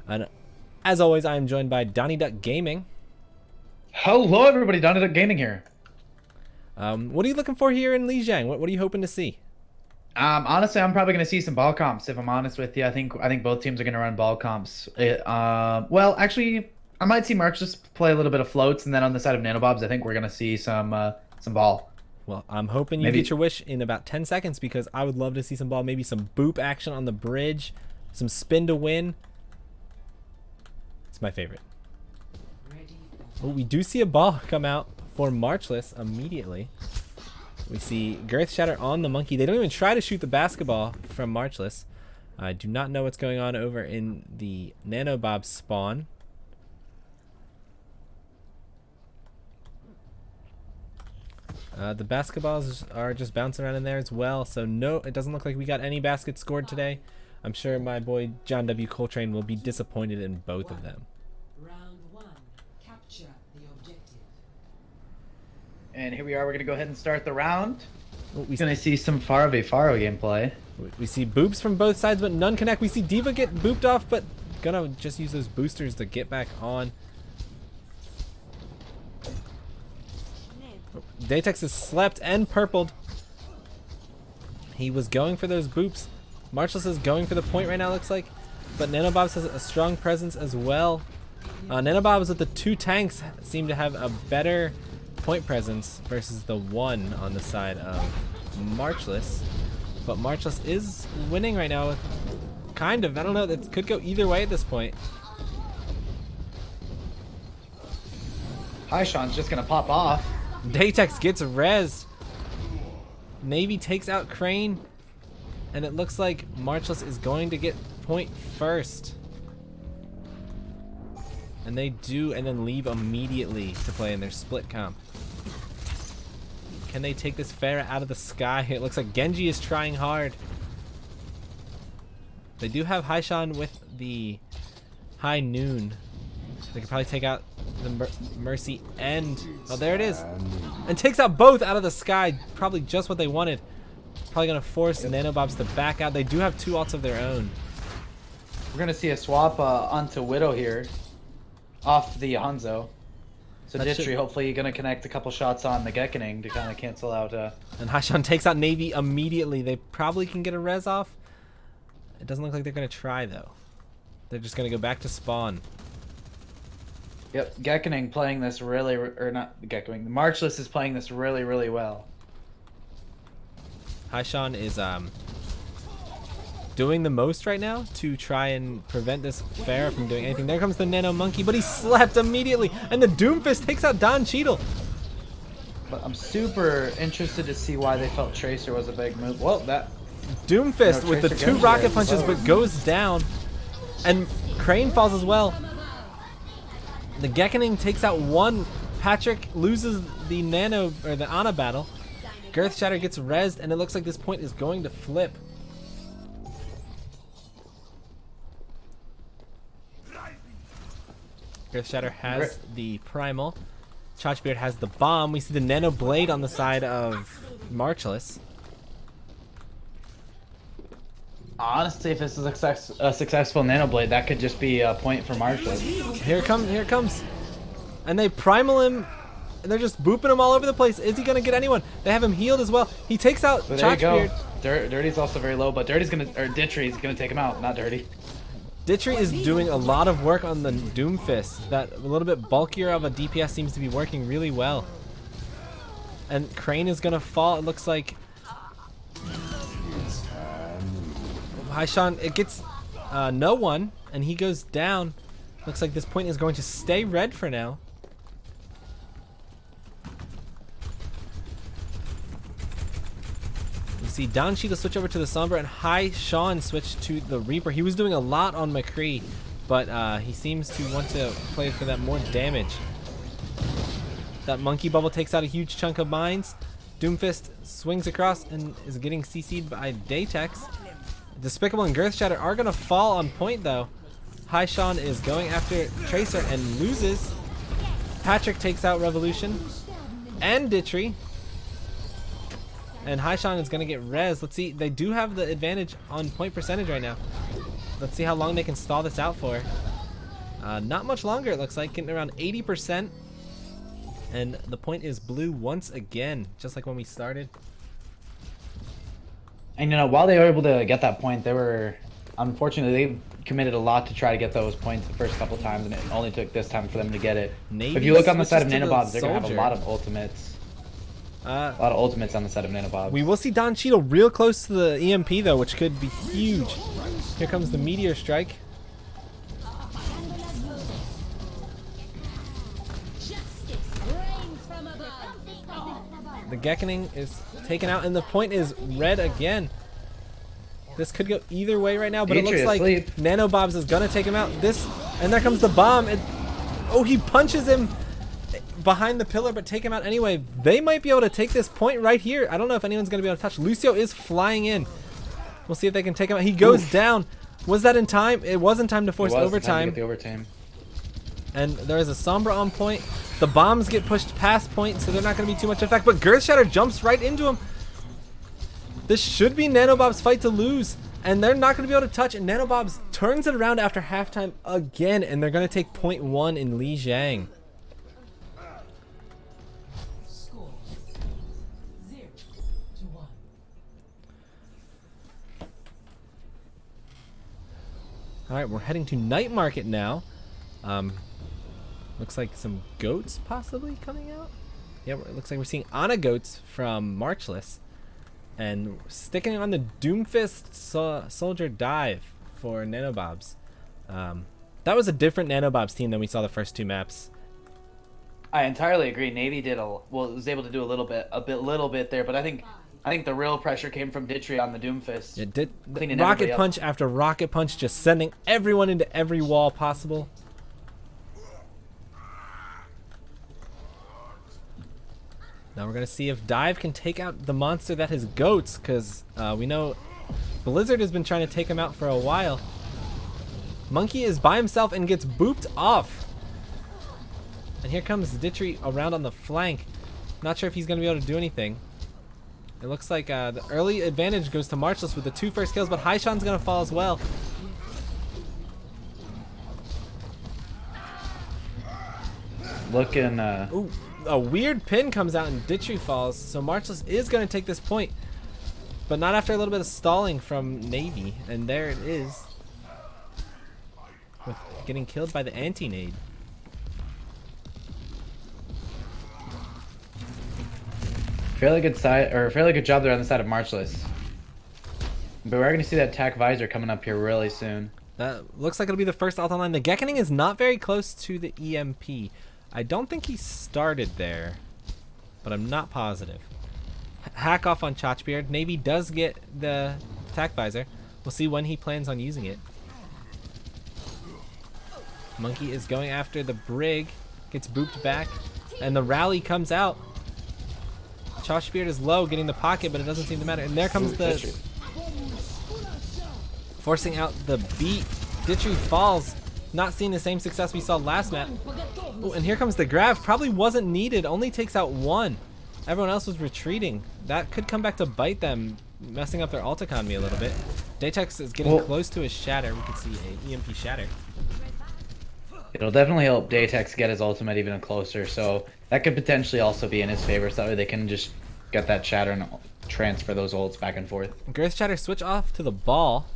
And as always, I am joined by Donnie Duck Gaming. Hello, everybody. Donnie Duck Gaming here. What are you looking for here in Lijiang? What are you hoping to see? Honestly, I'm probably going to see some ball comps. If I'm honest with you, I think both teams are going to run ball comps. Well, actually, I might see Marchless play a little bit of floats, and then on the side of Nanobobs, I think we're going to see some ball. Well, I'm hoping you get your wish in about 10 seconds because I would love to see some ball, maybe some boop action on the bridge, some spin to win. It's my favorite. Oh, we do see a ball come out for Marchless immediately. We see Girth Shatter on the monkey. They don't even try to shoot the basketball from Marchless. I do not know what's going on over in the Nanobob spawn. The basketballs are just bouncing around in there as well. So no, it doesn't look like we got any baskets scored today. I'm sure my boy John W. Coltrane will be disappointed in both of them. Round 1. Capture the objective. And here we are. We're going to go ahead and start the round. Oh, We're going to see some Faro gameplay. We see boops from both sides, but none connect. We see Diva get booped off, but gonna just use those boosters to get back on. Oh, Datex is slept and purpled. He was going for those boops. Marchless is going for the point right now, looks like. But Nanobobs has a strong presence as well. Nanobobs with the 2 tanks seem to have a better point presence versus the 1 on the side of Marchless. But Marchless is winning right now. Kind of. I don't know. It could go either way at this point. Sean's just going to pop off. Datex gets rezzed. Navy takes out Crane. And it looks like Marchless is going to get point first. And they do, and then leave immediately to play in their split comp. Can they take this Pharah out of the sky? It looks like Genji is trying hard. They do have Haishan with the High Noon. They could probably take out the Mercy and... Oh, there it is. And takes out both out of the sky. Probably just what they wanted. Probably going to force Nanobobs to back out. They do have 2 ults of their own. We're going to see a swap onto Widow here. Off the Hanzo. So Ditry hopefully going to connect a couple shots on the Gekkening to kind of cancel out. And Haishan takes out Navy immediately. They probably can get a res off. It doesn't look like they're going to try, though. They're just going to go back to spawn. Yep, Gekkening playing this really... Or not Gekkening. Marchless is playing this really, really well. Haishan is doing the most right now to try and prevent this Pharah from doing anything. There comes the Nano Monkey, but he slept immediately, and the Doomfist takes out Don Cheadle. But I'm super interested to see why they felt Tracer was a big move. Well, that... Doomfist with the 2 rocket punches, but goes down, and Crane falls as well. The Gekkening takes out 1. Patrick loses the Nano, or the Ana battle. Girth Shatter gets rezzed, and it looks like this point is going to flip. Girth Shatter has the Primal. Chachbeard has the bomb. We see the Nano Blade on the side of Marchless. Honestly, if this is a successful Nano Blade, that could just be a point for Marchless. Here it comes. And they primal him. And they're just booping him all over the place. Is he going to get anyone? They have him healed as well. He takes out Chachbeard. Dirty's also very low, but Ditry's gonna take him out, not Dirty. Ditry is doing a lot of work on the Doomfist. That a little bit bulkier of a DPS seems to be working really well. And Crane is going to fall. It looks like... Haishan, it gets no one, and he goes down. Looks like this point is going to stay red for now. You see Don Cheadle switch over to the Sombra, and Haishan switch to the Reaper. He was doing a lot on McCree, but he seems to want to play for that more damage. That Monkey Bubble takes out a huge chunk of mines. Doomfist swings across and is getting CC'd by Datex. Despicable and Girth Shatter are going to fall on point, though. Haishan is going after Tracer and loses. Patrick takes out Revolution and Ditchery. And Haishan is going to get res. Let's see. They do have the advantage on point percentage right now. Let's see how long they can stall this out for. Not much longer, it looks like. Getting around 80%. And the point is blue once again, just like when we started. And you know, while they were able to get that point, they were, unfortunately, they committed a lot to try to get those points the first couple times, and it only took this time for them to get it. Navy if you look on the side of switches to Nanobobs, the they're going to have a soldier. lot of ultimates. A lot of ultimates on the side of Nanobobs. We will see Don Cheadle real close to the EMP, though, which could be huge. Here comes the Meteor Strike. The Gekkening is taken out, and the point is red again. This could go either way right now, but it looks like Nanobobs is gonna take him out. And there comes the bomb. Oh, he punches him behind the pillar, but take him out anyway. They might be able to take this point right here. I don't know if anyone's gonna be able to touch. Lucio is flying in. We'll see if they can take him out. He goes down. Was that in time? It was in time to force overtime. The overtime. And there is a Sombra on point. The bombs get pushed past point, so they're not going to be too much effect. But Girth Shatter jumps right into him. This should be Nanobob's fight to lose. And they're not going to be able to touch. And Nanobobs turns it around after halftime again. And they're going to take point 1 in Li Jiang. Score 0-1. Alright, we're heading to Night Market now. Looks like some goats possibly coming out. Yeah, it looks like we're seeing Ana goats from Marchless. And sticking on the Doomfist Soldier dive for Nanobobs. That was a different Nanobobs team than we saw the first 2 maps. I entirely agree. Navy did was able to do a little bit there, but I think the real pressure came from Ditchery on the Doomfist. It did Cleaning rocket everybody up. punch after rocket punch, just sending everyone into every wall possible. Now we're gonna see if Dive can take out the monster that is goats, because we know Blizzard has been trying to take him out for a while. Monkey is by himself and gets booped off. And here comes Ditchery around on the flank. Not sure if he's gonna be able to do anything. It looks like the early advantage goes to Marchless with the 2 first kills, but Haishan's gonna fall as well. Looking. Ooh, a weird pin comes out and Ditchery falls, so Marchless is gonna take this point, but not after a little bit of stalling from Navy, and there it is, with getting killed by the anti-nade. Fairly good job there on the side of Marchless. But we're gonna see that attack visor coming up here really soon. That looks like it'll be the first ult online. The Gekkening is not very close to the EMP. I don't think he started there, but I'm not positive. Hack off on Chotchbeard. Navy does get the attack visor. We'll see when he plans on using it. Monkey is going after the Brig, gets booped back, and the rally comes out. Chotchbeard is low, getting the pocket, but it doesn't seem to matter. And there comes the forcing out the beat. Ditchery falls. Not seeing the same success we saw last map. Ooh, and here comes the grab. Probably wasn't needed. Only takes out 1. Everyone else was retreating. That could come back to bite them, messing up their ult economy a little bit. Datex is getting close to his shatter. We can see a EMP shatter. It'll definitely help Datex get his ultimate even closer, so that could potentially also be in his favor, so that way they can just get that shatter and transfer those ults back and forth. Girth Shatter switch off to the ball.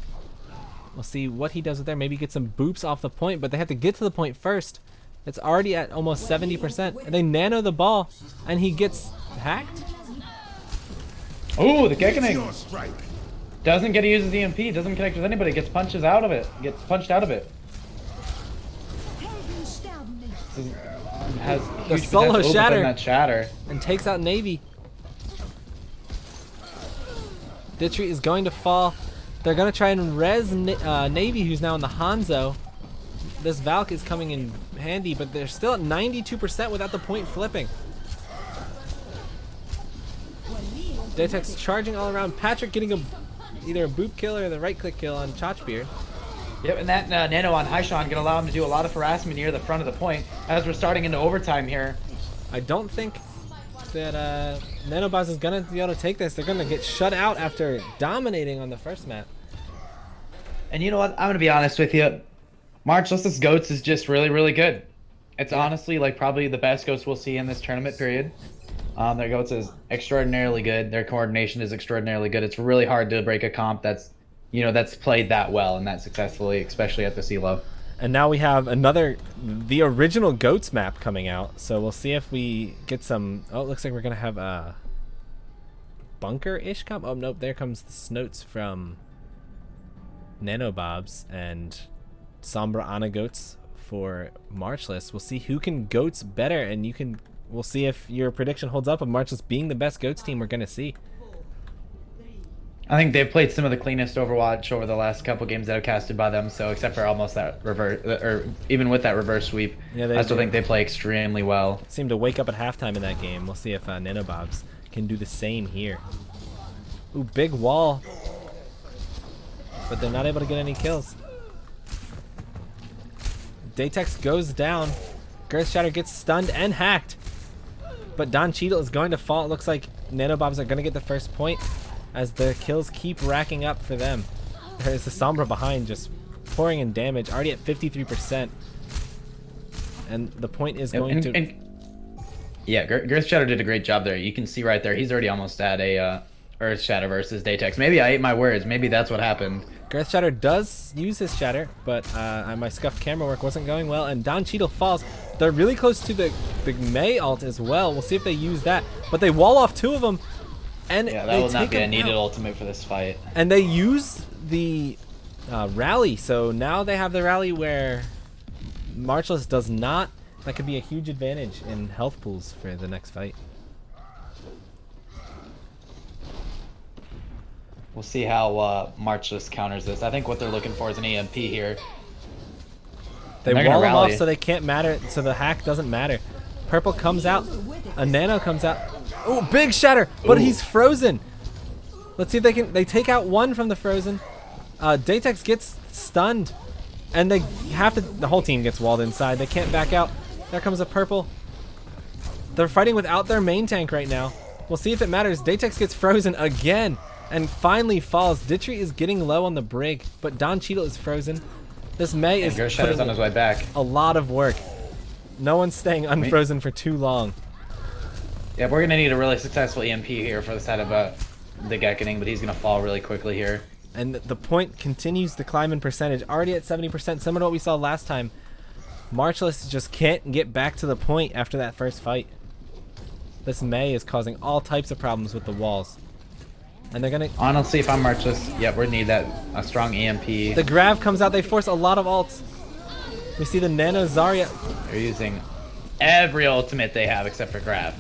We'll see what he does with there. Maybe get some boops off the point, but they have to get to the point first. It's already at almost 70%. And they nano the ball, and he gets hacked. Oh, the Gekkening doesn't get to use his EMP, doesn't connect with anybody, gets punched out of it. Has The huge solo potential shatter. within that shatter. And takes out Navy. Ditchery is going to fall. They're going to try and res Navy, who's now in the Hanzo. This Valk is coming in handy, but they're still at 92% without the point flipping. Datex charging all around. Patrick getting either a boop kill or the right click kill on Chotchbeard. Yep, and that Nano on Haishan gonna allow him to do a lot of harassment near the front of the point as we're starting into overtime here. I don't think that Nanobobs is gonna be able to take this. They're gonna get shut out after dominating on the first map. And you know what? I'm gonna be honest with you. Marchless's Goats is just really, really good. It's honestly like probably the best Goats we'll see in this tournament period. Their Goats is extraordinarily good. Their coordination is extraordinarily good. It's really hard to break a comp that's, that's played that well and that successfully, especially at the CLO. And now we have the original Goats map coming out. So we'll see if we get some. Oh, it looks like we're gonna have a bunker-ish comp. Oh nope, there comes the Snoats from Nanobobs and Sombra Ana Goats for Marchless. We'll see who can Goats better, and we'll see if your prediction holds up of Marchless being the best Goats team we're gonna see. I think they've played some of the cleanest Overwatch over the last couple games that have casted by them. So except for almost that reverse, or even with that reverse sweep, yeah, I still think they play extremely well. Seem to wake up at halftime in that game. We'll see if Nanobobs can do the same here. Ooh, big wall, but they're not able to get any kills. Datex goes down. Girth Shatter gets stunned and hacked. But Don Cheadle is going to fall. It looks like Nanobobs are going to get the first point as the kills keep racking up for them. There's the Sombra behind just pouring in damage, already at 53%. And the point is going to... Yeah, Girth Shatter did a great job there. You can see right there, he's already almost at a Earth Shatter versus Datex. Maybe I ate my words. Maybe that's what happened. Girth Shatter does use his Shatter, but my scuffed camera work wasn't going well, and Don Cheadle falls. They're really close to the Mei ult as well. We'll see if they use that, but they wall off two of them, and yeah, that will not be a needed ultimate for this fight. And they use the rally, so now they have the rally where Marchless does not. That could be a huge advantage in health pools for the next fight. We'll see how Marchless counters this. I think what they're looking for is an EMP here. They wall them off so they can't matter, so the hack doesn't matter. Purple comes out, a Nano comes out. Oh, big Shatter, but he's frozen. Let's see if they take out one from the frozen. Datex gets stunned, and they have to. The whole team gets walled inside. They can't back out. There comes a Purple. They're fighting without their main tank right now. We'll see if it matters. Datex gets frozen again and finally falls. Ditry is getting low on the brig, but Don Cheadle is frozen. This Mei is putting on his way back. A lot of work. No one's staying unfrozen for too long. Yeah, we're gonna need a really successful EMP here for the side of the Gekkening, but he's gonna fall really quickly here. And the point continues to climb in percentage, already at 70%, similar to what we saw last time. Marchless just can't get back to the point after that first fight. This Mei is causing all types of problems with the walls. And they're gonna... Honestly, if I'm Marchless, yeah, we're gonna need a strong EMP. The Grav comes out, they force a lot of ults. We see the Nano Zarya. They're using every ultimate they have except for Grav.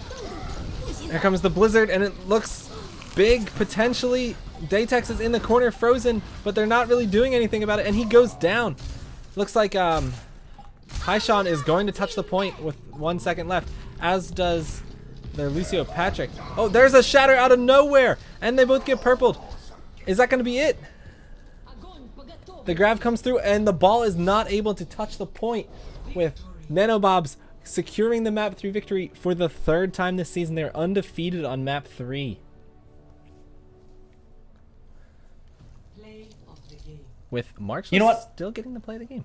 Here comes the Blizzard, and it looks big, potentially. Datex is in the corner, frozen, but they're not really doing anything about it, and he goes down. Looks like Haishan is going to touch the point with 1 second left, as does their Lucio Patrick. Oh, there's a Shatter out of nowhere, and they both get purpled. Is that going to be it? The Grav comes through, and the ball is not able to touch the point, with Nanobobs securing the map 3 victory for the 3rd time this season. They're undefeated on map 3. With Marchless still getting to play the game.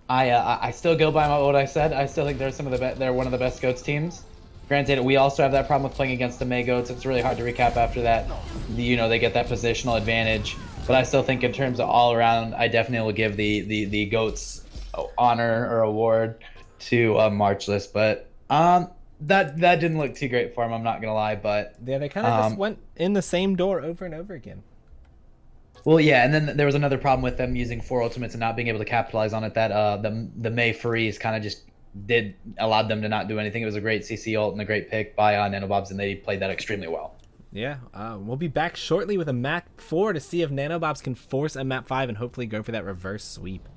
I still go by what I said. I still think they're one of the best Goats teams. Granted, we also have that problem with playing against the Mei Goats. It's really hard to recap after that. They get that positional advantage. But I still think in terms of all around, I definitely will give the Goats honor or award to Marchless. But that didn't look too great for him, I'm not gonna lie. But yeah, they kind of just went in the same door over and over again. Well, yeah, and then there was another problem with them using 4 ultimates and not being able to capitalize on it. That the Mei freeze kind of just allowed them to not do anything. It was a great CC ult and a great pick by Nanobobs, and they played that extremely well. Yeah, we'll be back shortly with a map 4 to see if Nanobobs can force a map 5 and hopefully go for that reverse sweep.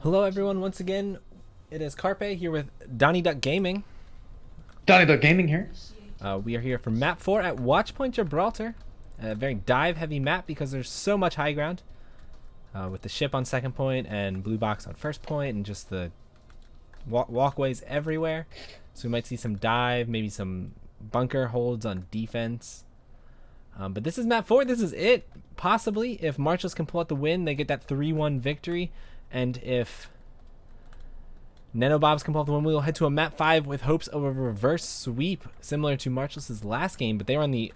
Hello everyone, once again, it is Carpe here with Donnie Duck Gaming. Donnie Duck Gaming here. We are here for map 4 at Watchpoint Gibraltar. A very dive-heavy map because there's so much high ground. With the ship on second point and blue box on first point and just the walkways everywhere. So we might see some dive, maybe some bunker holds on defense. But this is map 4. This is it. Possibly, if Marchless can pull out the win, they get that 3-1 victory. And if Nanobobs can pull out the win, we will head to a map 5 with hopes of a reverse sweep, similar to Marchless's last game. But they were on the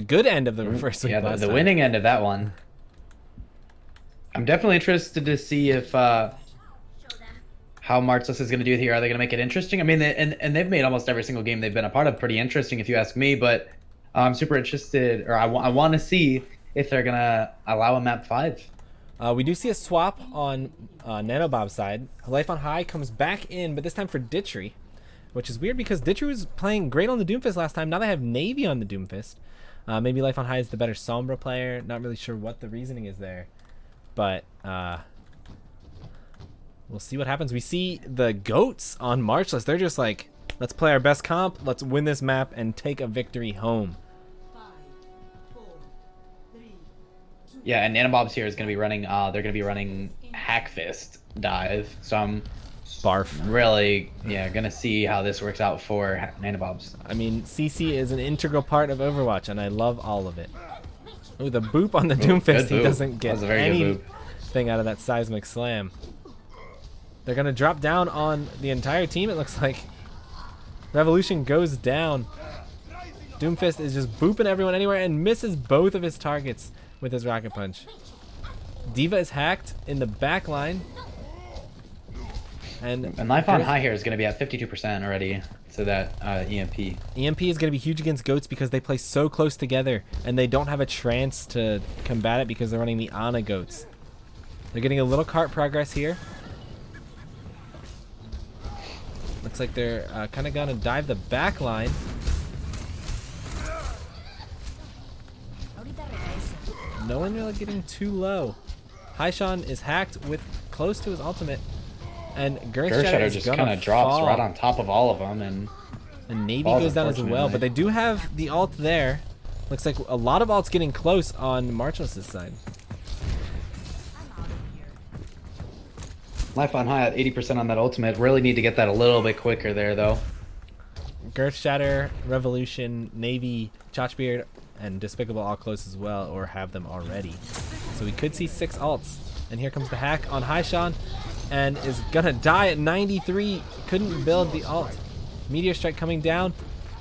good end of the reverse sweep. Yeah, the winning end of that one. I'm definitely interested to see if how Marchless is going to do here. Are they going to make it interesting? I mean, and they've made almost every single game they've been a part of pretty interesting, if you ask me. But I'm super interested, or I want to see if they're going to allow a map 5. We do see a swap on Nanobob's side. Life on High comes back in, but this time for Ditchery, which is weird because Ditchery was playing great on the Doomfist last time. Now they have Navy on the Doomfist. Maybe Life on High is the better Sombra player. Not really sure what the reasoning is there. But we'll see what happens. We see the GOATs on Marchless. They're just like, let's play our best comp. Let's win this map and take a victory home. 5, 4, 3, 2. Yeah, and Nanobobs here is going to be running. They're going to be running Hackfist dive. So I'm Barf. really, gonna see how this works out for Nanobobs. I mean, CC is an integral part of Overwatch, and I love all of it. Ooh, the boop on the Doomfist. He doesn't get anything out of that seismic slam. They're gonna drop down on the entire team. It looks like Revolution goes down. Doomfist is just booping everyone anywhere and misses both of his targets with his rocket punch. Diva is hacked in the back line. And Life on High here is going to be at 52% already to that EMP. EMP is going to be huge against GOATs because they play so close together and they don't have a chance to combat it because they're running the Ana GOATs. They're getting a little cart progress here. Looks like they're kind of going to dive the back line. No one really getting too low. Haishan is hacked with close to his ultimate. And Gershadder just kind of drops right on top of all of them, and Navy goes down as well. But they do have the ult there. Looks like a lot of ults getting close on Marchless' side. Life on High at 80% on that ultimate. Really need to get that a little bit quicker there, though. Gershadder, Revolution, Navy, Chotchbeard, and Despicable all close as well, or have them already. So we could see 6 ults. And here comes the hack on Haishan. And is gonna die at 93. Couldn't build the ult. Meteor Strike coming down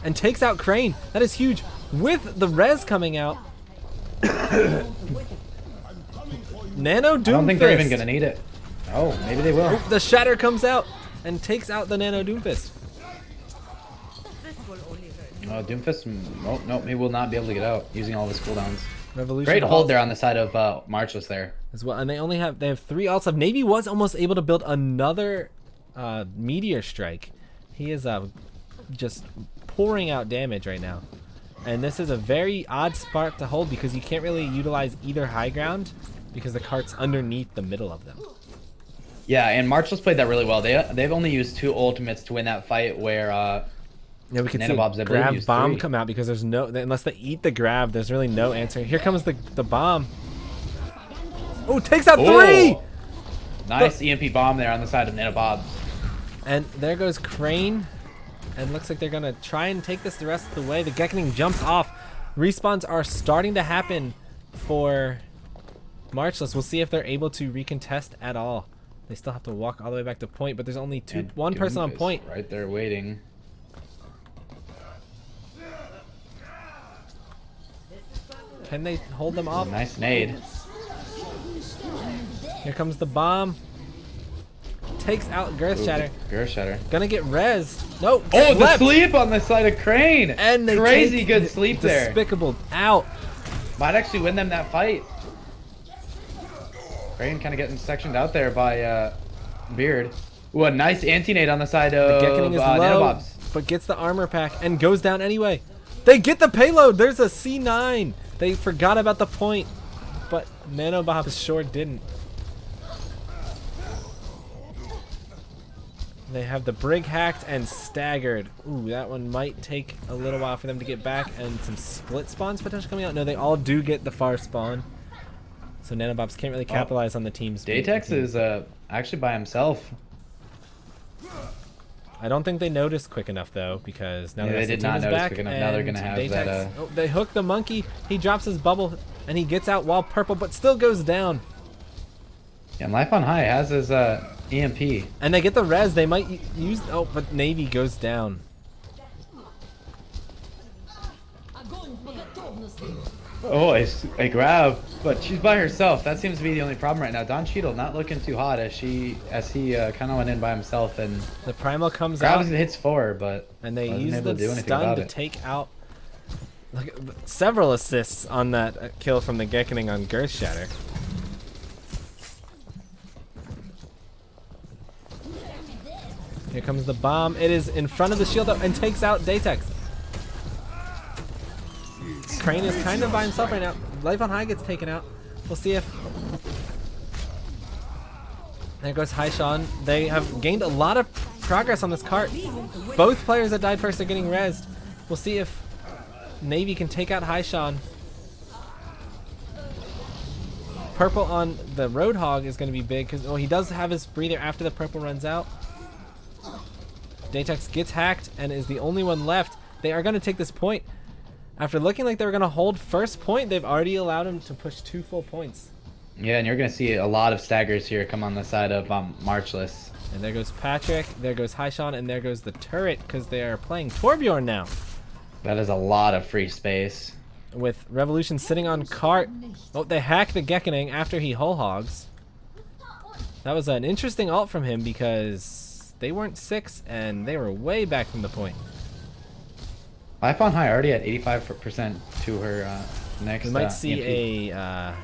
and takes out Crane. That is huge. With the res coming out. Nano Doomfist. I don't think they're even gonna need it. Oh, maybe they will. The Shatter comes out and takes out the Nano Doomfist. Oh, Doomfist. Nope, he will not be able to get out using all of his cooldowns. Revolution Great hold there on the side of Marchless there as well, and they have 3 ults. Navy was almost able to build another Meteor Strike. He is just pouring out damage right now, and this is a very odd spot to hold because you can't really utilize either high ground because the cart's underneath the middle of them. Yeah, and Marchless played that really well. They've only used 2 ultimates to win that fight where yeah, we can Nanobobs, see a grab bomb come out because there's no, unless they eat the grab, there's really no answer. Here comes the bomb. Oh, takes out 3! Nice EMP bomb there on the side of Nanobobs. And there goes Crane. And looks like they're going to try and take this the rest of the way. The Gekkening jumps off. Respawns are starting to happen for Marchless. We'll see if they're able to recontest at all. They still have to walk all the way back to point, but there's only one person on point. Right there waiting. Can they hold them off? Nice nade. Here comes the bomb. Takes out Gershadder. Gershadder. Gonna get res. Nope. Oh, the sleep on the side of Crane. And they crazy good sleep there. Despicable out. Might actually win them that fight. Crane kind of getting sectioned out there by Beard. Ooh, a nice anti-nade on the side of Gekkening is low, Nanobobs. but gets the armor pack and goes down anyway. They get the payload. There's a C9. They forgot about the point, but Nanobobs sure didn't. They have the brig hacked and staggered. Ooh, that one might take a little while for them to get back, and some split spawns potentially coming out. No, they all do get the far spawn. So Nanobobs can't really capitalize on the team's. Datex is actually by himself. I don't think they noticed quick enough though, because now Yeah, the they rest of did the team not is notice back, quick enough. Now they're and gonna have Datex- that, Oh, they hook the monkey. He drops his bubble, and he gets out while purple, but still goes down. Yeah, and Life on High has his EMP. And they get the res. They might use. Oh, but Navy goes down. Oh, a grab, but she's by herself. That seems to be the only problem right now. Don Cheadle not looking too hot as he kind of went in by himself, and The primal comes grabs out, hits 4, but and they wasn't use able the to do anything stun about to it. take out like, several assists on that kill from the Gekkening on Girth Shatter. Here comes the bomb. It is in front of the shield and takes out Datex. Crane is kind of by himself right now. Life on High gets taken out. We'll see if... There goes Haishan. They have gained a lot of progress on this cart. Both players that died first are getting rezzed. We'll see if Navy can take out Haishan. Purple on the Roadhog is going to be big because he does have his breather after the purple runs out. Datex gets hacked and is the only one left. They are going to take this point. After looking like they were going to hold first point, they've already allowed him to push 2 full points. Yeah, and you're gonna see a lot of staggers here come on the side of Marchless. And there goes Patrick, there goes Haishan, and there goes the turret because they are playing Torbjorn now. That is a lot of free space. With Revolution sitting on cart. Oh, they hack the Gekkening after he whole hogs. That was an interesting ult from him because they weren't 6 and they were way back from the point. Life on High already at 85% to her next. We might see EMP. a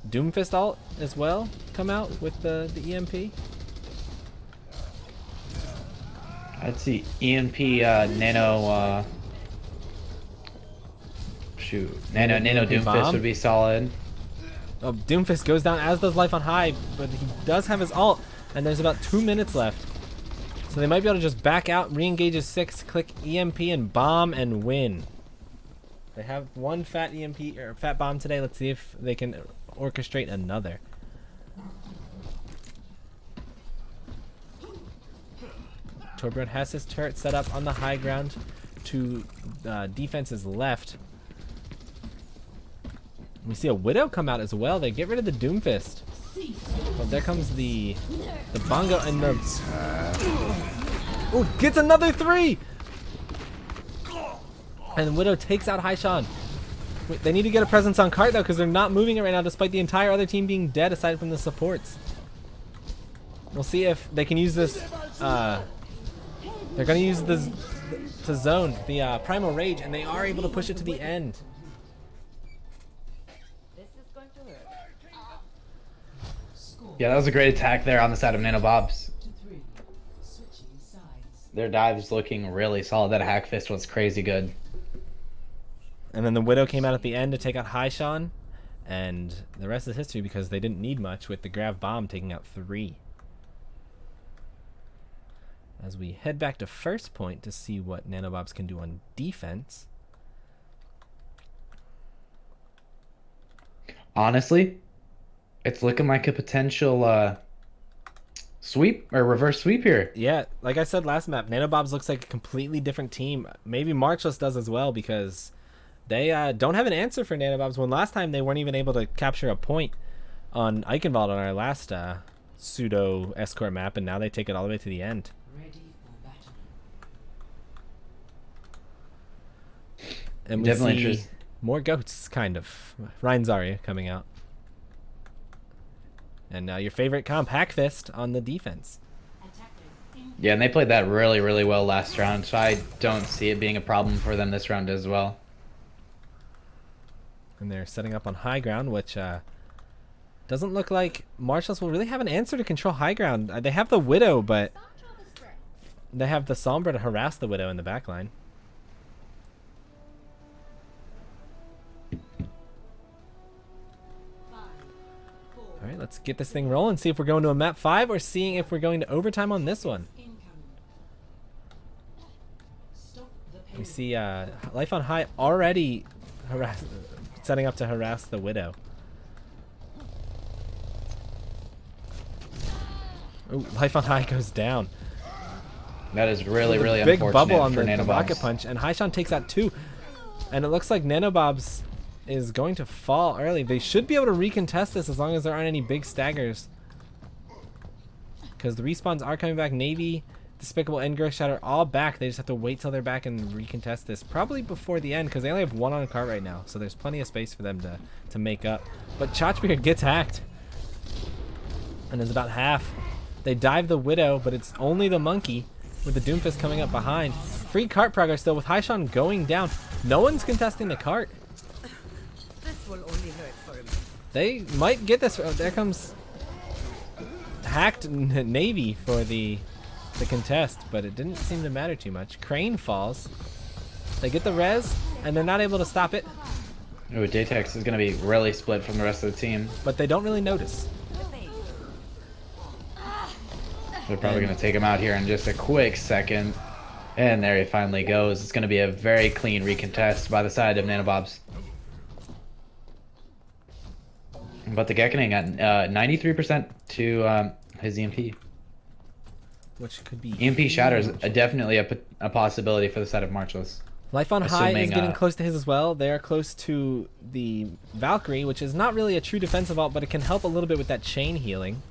Doomfist ult as well come out with the EMP. I'd see EMP Nano. Nano Doomfist bomb? would be solid. Oh, Doomfist goes down, as does Life on High, but he does have his ult, and there's about 2 minutes left. So they might be able to just back out, re-engage his 6, click EMP and bomb, and win. They have one fat EMP or fat bomb today. Let's see if they can orchestrate another. Torbjorn has his turret set up on the high ground to defense's left. We see a Widow come out as well. They get rid of the Doomfist. Well, there comes the Bongo and the... Oh, gets another 3! And Widow takes out Haishan. Wait, they need to get a presence on cart though, because they're not moving it right now despite the entire other team being dead aside from the supports. We'll see if they can use this... they're going to use this to zone the Primal Rage, and they are able to push it to the end. Yeah, that was a great attack there on the side of Nanobobs. to 3. Switching sides. Their dive's looking really solid. That hack fist was crazy good. And then the Widow came out at the end to take out Haishan, and the rest is history because they didn't need much with the Grav Bomb taking out 3. As we head back to first point to see what Nanobobs can do on defense. Honestly, it's looking like a potential sweep or reverse sweep here. Yeah, like I said last map, Nanobobs looks like a completely different team. Maybe Marchless does as well because they don't have an answer for Nanobobs. When last time they weren't even able to capture a point on Eichenwald on our last pseudo escort map, and now they take it all the way to the end. Ready for battle. And we Definitely see interest- more goats, kind of. Ryan Zarya coming out. And now your favorite comp, Hackfist, on the defense. Attackers in. Yeah, and they played that really, really well last round, so I don't see it being a problem for them this round as well. And they're setting up on high ground, which doesn't look like Marchless will really have an answer to control high ground. They have the Widow, but they have the Sombra to harass the Widow in the back line. All right, let's get this thing rolling. See if we're going to a map 5 or seeing if we're going to overtime on this one. Incoming. Stop the We pain. see Life on High already setting up to harass the Widow. Oh, Life on High goes down. That is really, really Big unfortunate bubble on for the Nanobobs. rocket punch, and Haishan takes out 2. And it looks like Nanobobs is going to fall early. They should be able to recontest this as long as there aren't any big staggers. Because the respawns are coming back. Navy, Despicable, and Girth Shatter all back. They just have to wait till they're back and recontest this. Probably before the end, because they only have 1 on a cart right now. So there's plenty of space for them to make up. But Chotchbeard gets hacked. And is about half. They dive the Widow, but it's only the Monkey with the Doomfist coming up behind. Free cart progress though with Haishan going down. No one's contesting the cart. This will only hurt for a minute. They might get this. Oh, there comes hacked Navy for the contest, but it didn't seem to matter too much. Crane falls. They get the res, and they're not able to stop it. Ooh, Datex is going to be really split from the rest of the team. But they don't really notice. They're probably going to take him out here in just a quick second. And there he finally goes. It's going to be a very clean recontest by the side of Nanobobs. But the Gekkoning at 93% to his EMP. Which could be EMP shatters definitely a possibility for the side of Marchless. Life on High is Assuming, getting close to his as well. They are close to the Valkyrie, which is not really a true defensive ult, but it can help a little bit with that chain healing.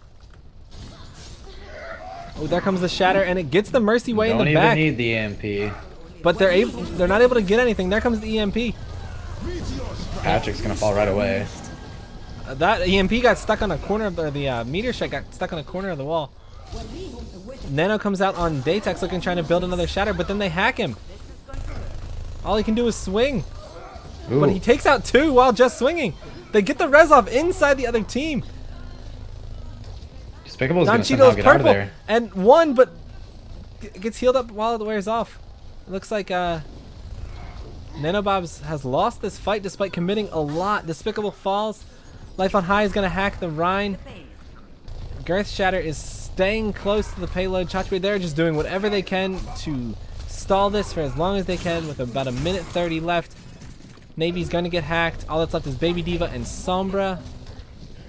Oh, there comes the Shatter, and it gets the Mercy Way in the back. Don't even need the EMP. But they're not able to get anything. There comes the EMP. Patrick's going to fall right away. That EMP got stuck on a corner of the meteor strike got stuck on a corner of the wall. Nano comes out on Datex looking trying to build another Shatter, but then they hack him. All he can do is swing. Ooh. But he takes out 2 while just swinging. They get the res off inside the other team. Despicable's Don going to somehow Cheeto's get out of purple there. and 1, but gets healed up while it wears off. It looks like Nanobobs has lost this fight despite committing a lot. Despicable falls. Life on High is going to hack the Rhine. Girth Shatter is staying close to the payload. Chotchbeard, they're just doing whatever they can to stall this for as long as they can with about 1:30 left. Navy's going to get hacked. All that's left is Baby Diva and Sombra.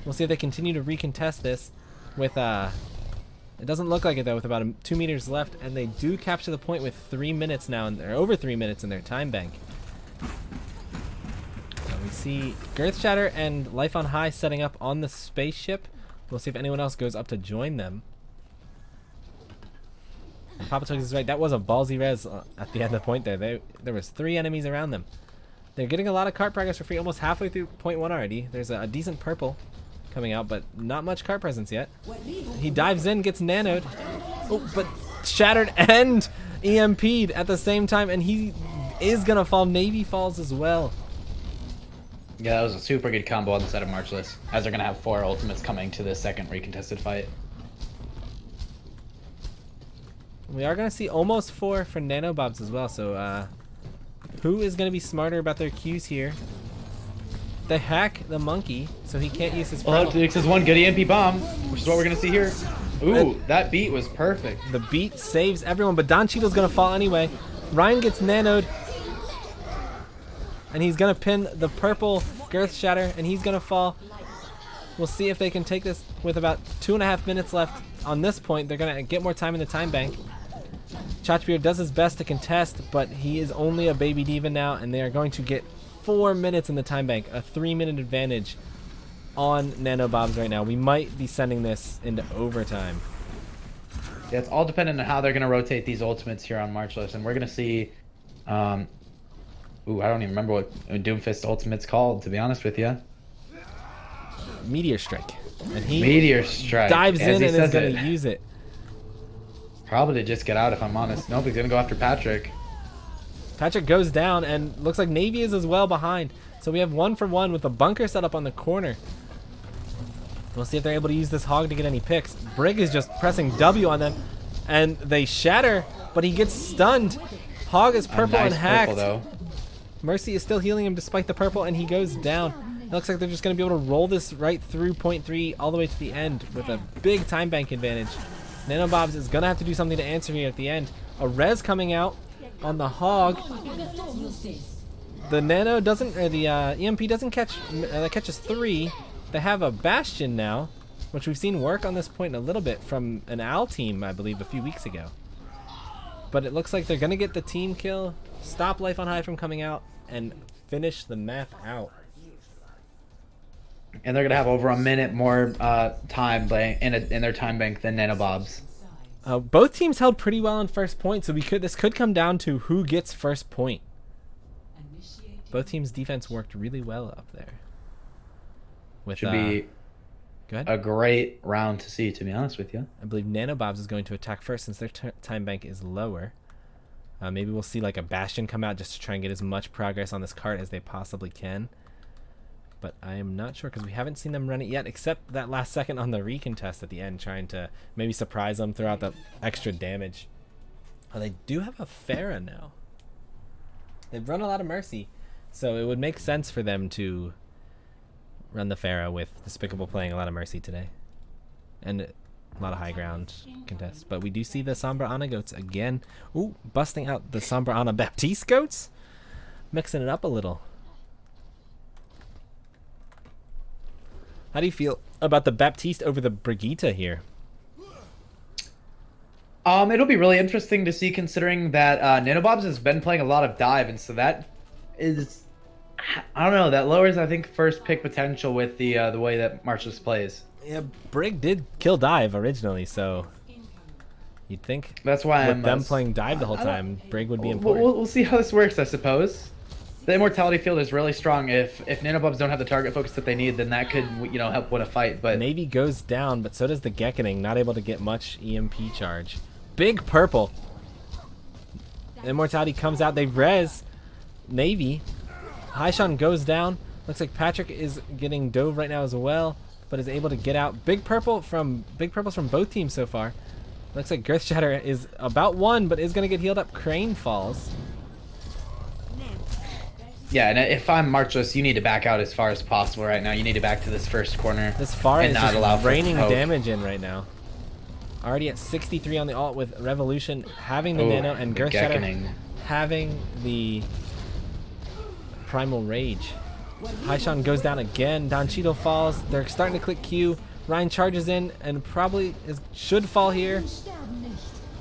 We'll see if they continue to recontest this with it doesn't look like it though, with about 2 meters left, and they do capture the point with 3 minutes now, and they're over 3 minutes in their time bank. We see Girth Shatter and Life on High setting up on the spaceship. We'll see if anyone else goes up to join them. Papa Tugs is right. That was a ballsy res at the end of the point there. There was 3 enemies around them. They're getting a lot of cart progress for free, almost halfway through point 1 already. There's a decent purple coming out, but not much cart presence yet. He dives in, gets nanoed. Oh, but shattered and EMP'd at the same time, and he is going to fall. Navy falls as well. Yeah, that was a super good combo on the side of Marchless, as they're going to have 4 ultimates coming to this second recontested fight. We are going to see almost 4 for Nanobobs as well, so who is going to be smarter about their Qs here? They hack the Monkey, so he can't use his Well, purple. this is one good EMP bomb, which is what we're going to see here. Ooh, that beat was perfect. The beat saves everyone, but Don Cheadle's going to fall anyway. Ryan gets nanoed, and he's going to pin the purple Girth Shatter, and he's going to fall. We'll see if they can take this with about 2.5 minutes left. On this point, they're going to get more time in the time bank. Chotchbeard does his best to contest, but he is only a Baby Diva now, and they are going to get 4 minutes in the time bank, a 3-minute advantage on Nanobobs right now. We might be sending this into overtime. Yeah, it's all dependent on how they're going to rotate these ultimates here on Marchless, and we're going to see... ooh, I don't even remember what Doomfist ultimate's called, to be honest with you. Meteor Strike. And he Meteor Strike. dives as in he and is says going it. to use it. Probably to just get out, if I'm honest. Nope, he's going to go after Patrick. Patrick goes down, and looks like Navy is as well behind. So we have 1 for 1 with a bunker set up on the corner. We'll see if they're able to use this hog to get any picks. Brig is just pressing W on them, and they shatter, but he gets stunned. Hog is purple nice and hacked. purple, though. Mercy is still healing him despite the purple, and he goes down. It looks like they're just going to be able to roll this right through point 3 all the way to the end with a big time bank advantage. Nanobobs is going to have to do something to answer here at the end. A res coming out on the hog. The nano doesn't, or the EMP doesn't catch, that catches 3. They have a Bastion now, which we've seen work on this point a little bit from an OWL team, I believe, a few weeks ago. but it looks like they're going to get the team kill, stop Life on High from coming out, and finish the map out. And they're gonna have over a minute more time in their time bank than Nanobobs. Both teams held pretty well on first point, so this could come down to who gets first point. Both teams' defense worked really well up there. Should be go ahead. a great round to see, to be honest with you. I believe Nanobobs is going to attack first since their time bank is lower. Maybe we'll see like a Bastion come out just to try and get as much progress on this cart as they possibly can. But I am not sure because we haven't seen them run it yet, except that last second on the recontest at the end, trying to maybe surprise them, throw out the extra damage. Oh, they do have a Pharah now. They've run a lot of Mercy, so it would make sense for them to run the Pharah with Despicable playing a lot of Mercy today. And a lot of high ground contests. But we do see the Sombra Ana goats again. Ooh, busting out the Sombra Ana Baptiste goats. Mixing it up a little. How do you feel about the Baptiste over the Brigitte here? It'll be really interesting to see, considering that Nanobobs has been playing a lot of dive, and so that is, I don't know, that lowers, I think, first pick potential with the way that Marchless plays. Yeah, Brig did kill dive originally, so you'd think that's why with them playing dive the whole time, Brig would be important. We'll see how this works, I suppose. The immortality field is really strong. If Nanobobs don't have the target focus that they need, then that could, you know, help win a fight. But Navy goes down, but so does the Gekkening, not able to get much EMP charge. Big purple. Immortality comes out. They res Navy. Haishan goes down. Looks like Patrick is getting dove right now as well, but is able to get out. Big purples from both teams so far. Looks like Girth Shatter is about one, but is going to get healed up. Crane falls. yeah, and if I'm Marchless, you need to back out as far as possible right now. You need to back to this first corner. This far and is not allow just for raining poke. damage in right now. Already at 63 on the ult with Revolution having the Ooh, Nano and the Girth Shatter Gekkening. having the Primal Rage. Haishan goes down again. Don Cheeto falls. They're starting to click Q. Ryan charges in and probably should fall here.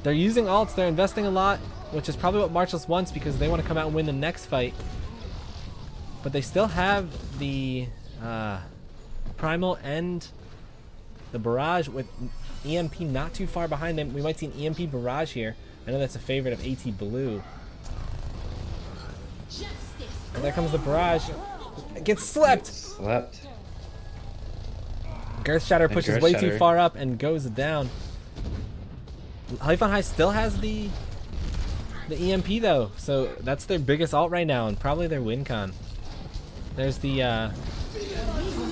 They're using ults. They're investing a lot, which is probably what Marchless wants because they want to come out and win the next fight. But they still have the Primal and the Barrage with EMP not too far behind them. We might see an EMP Barrage here. I know that's a favorite of AT Blue. And there comes the Barrage. It gets slept. Girth Shatter pushes way too far up and goes down. Life on High still has the EMP though, so that's their biggest ult right now and probably their win con. There's the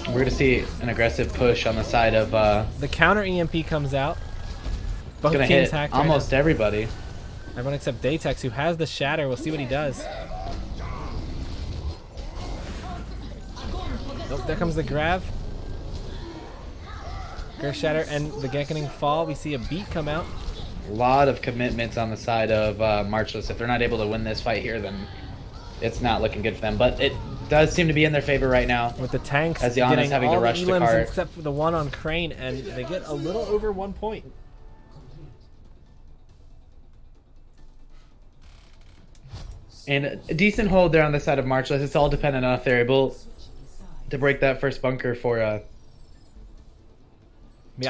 We're gonna see an aggressive push on the side of the counter EMP comes out. Both gonna teams hit hacked almost everybody. Everyone except Datex, who has the Shatter. We'll see what he does. Oh, there comes the Grav. Girth Shatter and the Gekkening fall. We see a beat come out. A lot of commitments on the side of Marchless. If they're not able to win this fight here, then it's not looking good for them. But it does seem to be in their favor right now. With the tanks as the Ana's getting having all to rush the the elims cart. except for the one on Crane, and they get a little over 1 point. And a decent hold there on the side of Marchless. It's all dependent on if they're able to break that first bunker for Yeah,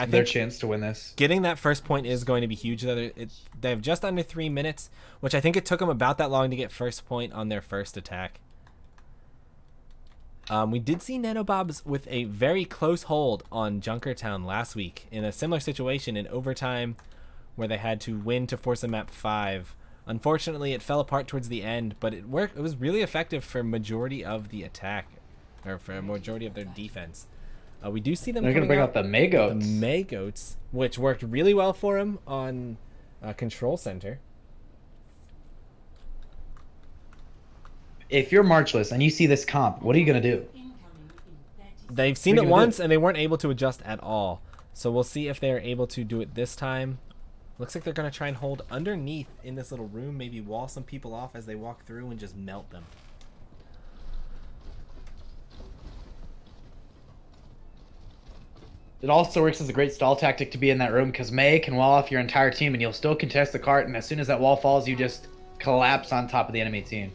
I their think chance to win this. getting that first point is going to be huge. They have just under 3 minutes, which I think it took them about that long to get first point on their first attack. We did see Nanobobs with a very close hold on Junkertown last week in a similar situation in overtime where they had to win to force a map 5. Unfortunately, it fell apart towards the end, but it worked. It was really effective for majority of the attack, or for a majority of their defense. We do see them. They're going to bring out the Maygoats. The Maygoats, which worked really well for him on Control Center. If you're Marchless and you see this comp, what are you going to do? They've seen What are it you gonna once do? and they weren't able to adjust at all. So we'll see if they're able to do it this time. Looks like they're going to try and hold underneath in this little room, maybe wall some people off as they walk through and just melt them. It also works as a great stall tactic to be in that room because Mei can wall off your entire team and you'll still contest the cart. And as soon as that wall falls, you just collapse on top of the enemy team.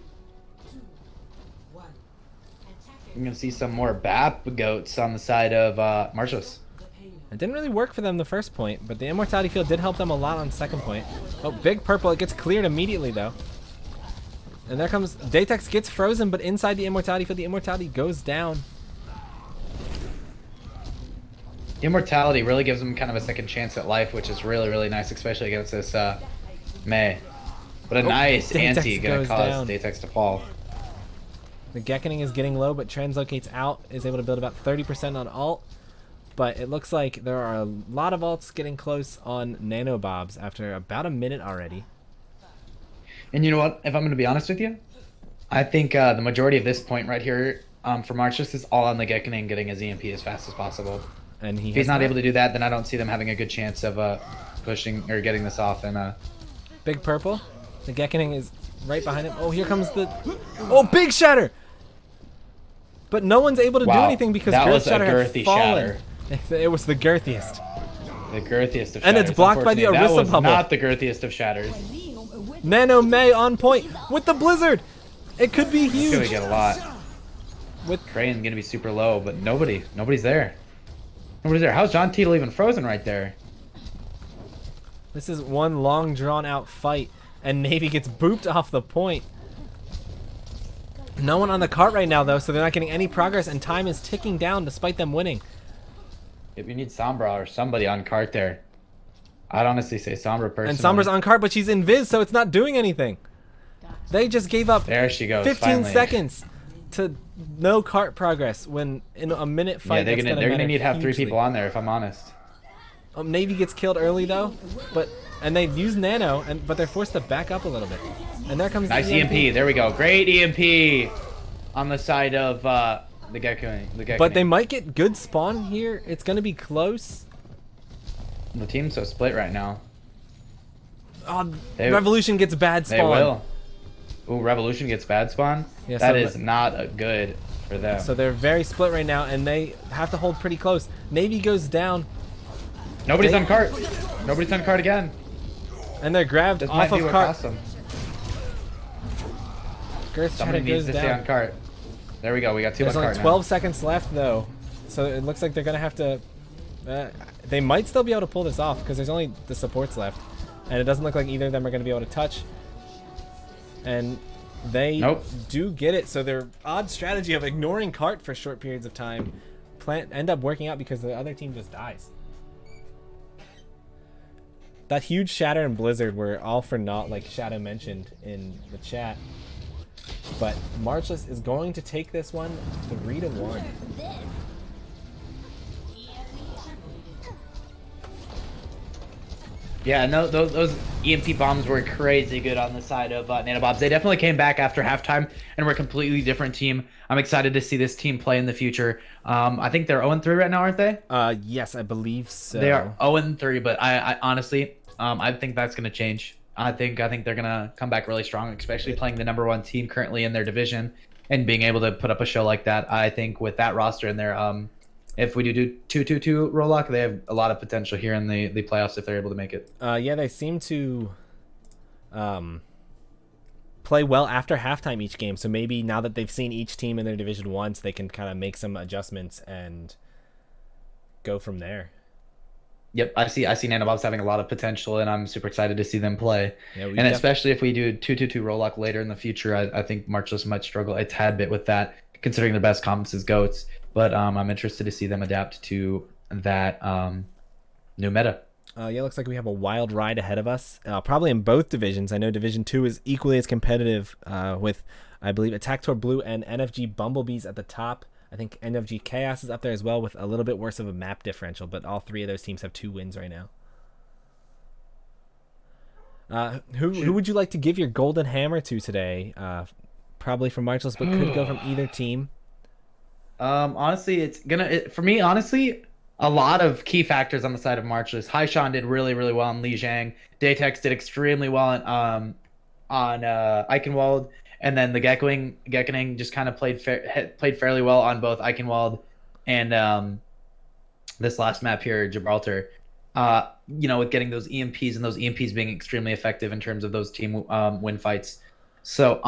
One. Attackers You're gonna see some more BAP goats on the side of Marchless. the payload. It didn't really work for them the first point, but the immortality field did help them a lot on second point. Oh, big purple. It gets cleared immediately, though. And there comes... Datex gets frozen, but inside the immortality field, the immortality goes down. Immortality really gives them kind of a second chance at life, which is really, really nice, especially against this Mei. But a nice Datex anti gonna goes cause down. Datex to fall. The Gekkoning is getting low, but translocates out, is able to build about 30% on alt. But it looks like there are a lot of alts getting close on Nanobobs after about a minute already. And you know what? If I'm going to be honest with you, I think the majority of this point right here for Marchless is all on the Gekkoning getting his EMP as fast as possible. And If he's not able to do that, then I don't see them having a good chance of pushing or getting this off. And Big purple. The Gekkoning is right behind him. Oh, here comes the... Oh, big shatter! But no one's able to do Wow, anything because that Girth was a Shatter had girthy fallen. shatter. It was the girthiest. the girthiest of And shatters. it's blocked by the Unfortunately, Orisa that was bubble. not the girthiest of shatters. Nano Mei on point with the blizzard. It could be It's going to huge. get a lot. With Crane going to be super low, but nobody's there. Nobody's there. How's John Teetle even frozen right there? This is one long drawn out fight, and Navy gets booped off the point. No one on the cart right now though, so they're not getting any progress, and time is ticking down despite them winning. If you need Sombra or somebody on cart there, I'd honestly say Sombra personally. And Sombra's on cart, but she's invis, so it's not doing anything. They just gave up There she goes. 15 finally. seconds to no cart progress when in a minute fight. Yeah, they're that's gonna matter need to have 3 hugely. people on there if I'm honest. Navy gets killed early though, and they use Nano, but they're forced to back up a little bit. And there comes Nice the EMP. There we go. Great EMP on the side of the Gecko. But they might get good spawn here. It's gonna be close. The team's so split right now. Oh, They- Revolution gets bad spawn. They will. Ooh, Revolution gets bad spawn. Yeah, That so is not a good for them. So they're very split right now, and they have to hold pretty close. Navy goes down, Nobody's on cart. Nobody's on cart again. and they're grabbed This off might be of what cart. cost them. Girth Somebody Shatter needs goes to stay on down. cart. There we go. We got 2 There's on only cart 12 seconds left though, so it looks like they're gonna have to. They might still be able to pull this off because there's only the supports left, and it doesn't look like either of them are gonna be able to touch. And they Nope. do get it, so their odd strategy of ignoring cart for short periods of time end up working out because the other team just dies. That huge shatter and blizzard were all for naught, like Shadow mentioned in the chat. But Marchless is going to take this one 3-1. Yeah, no, those EMP bombs were crazy good on the side of Nanobobs. They definitely came back after halftime and were a completely different team. I'm excited to see this team play in the future. I think they're 0-3 right now, aren't they? Yes, I believe so. They are 0-3, but I honestly, I think that's going to change. I think they're going to come back really strong, especially playing the #1 team currently in their division and being able to put up a show like that. I think with that roster in there, if we do 2-2-2 roll lock, they have a lot of potential here in the playoffs if they're able to make it. Yeah, they seem to play well after halftime each game. So maybe now that they've seen each team in their division once, they can kind of make some adjustments and go from there. Yep, I see Nanobobs having a lot of potential, and I'm super excited to see them play. Yeah, and especially if we do 2-2-2 roll lock later in the future, I think Marchless might struggle a tad bit with that, considering their best comps is goats. But I'm interested to see them adapt to that new meta. Yeah, looks like we have a wild ride ahead of us, probably in both divisions. I know Division 2 is equally as competitive with, I believe, Attacktor Blue and NFG Bumblebees at the top. I think NFG Chaos is up there as well with a little bit worse of a map differential, but all 3 of those teams have 2 wins right now. Who would you like to give your golden hammer to today? Probably from Marchless, but could go from either team. Honestly, for me, honestly, a lot of key factors on the side of Marchless. Haishan did really, really well on Li Zhang. Datex did extremely well on Eichenwald. And then the Gekkoning just kind of played fairly well on both Eichenwald and this last map here, Gibraltar. With getting those EMPs and those EMPs being extremely effective in terms of those team win fights. So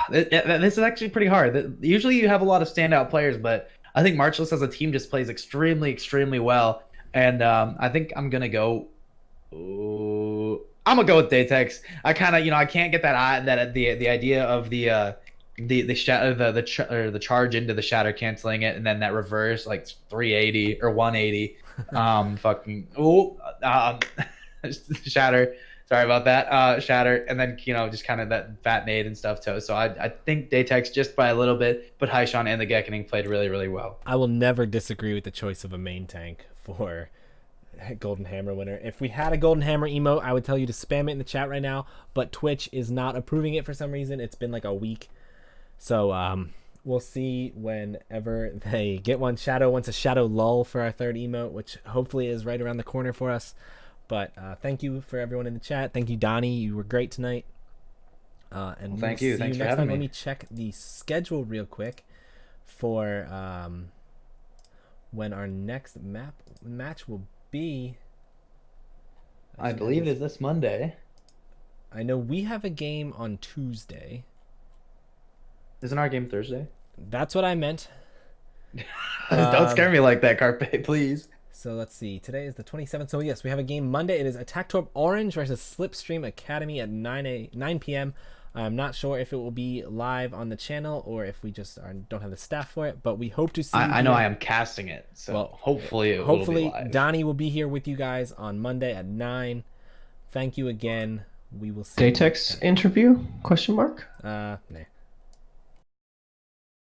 this is actually pretty hard. Usually you have a lot of standout players, but I think Marchless as a team just plays extremely, extremely well. And I think I'm gonna go. I'm gonna go with Datex. I kind of, I can't get the idea of the charge into the shatter, canceling it, and then that reverse like 380 or 180. Shatter. Sorry about that. Shatter, and then just kind of that fat nade and stuff too. So I think Datex just by a little bit, but Haishan and the Gekkening played really, really well. I will never disagree with the choice of a main tank for Golden Hammer winner. If we had a Golden Hammer emote, I would tell you to spam it in the chat right now, but Twitch is not approving it for some reason. It's been like a week. So we'll see whenever they get one. Shadow wants a Shadow Lull for our third emote, which hopefully is right around the corner for us. But thank you for everyone in the chat. Thank you, Donnie. You were great tonight. And thank you. Thanks for next having time. me. Let me check the schedule real quick for when our next match will be. I believe it is this Monday. I know we have a game on Tuesday. Isn't our game Thursday? That's what I meant. Don't scare me like that, Carpe, please. So let's see. Today is the 27th. So yes, we have a game Monday. It is Attack Torp Orange versus Slipstream Academy at 9 p.m. I'm not sure if it will be live on the channel or if we just don't have the staff for it, but we hope to see. I know I am casting it, so hopefully it will be live. Donnie will be here with you guys on Monday at 9. Thank you again. We will see. Datex interview? Question mark? Nah.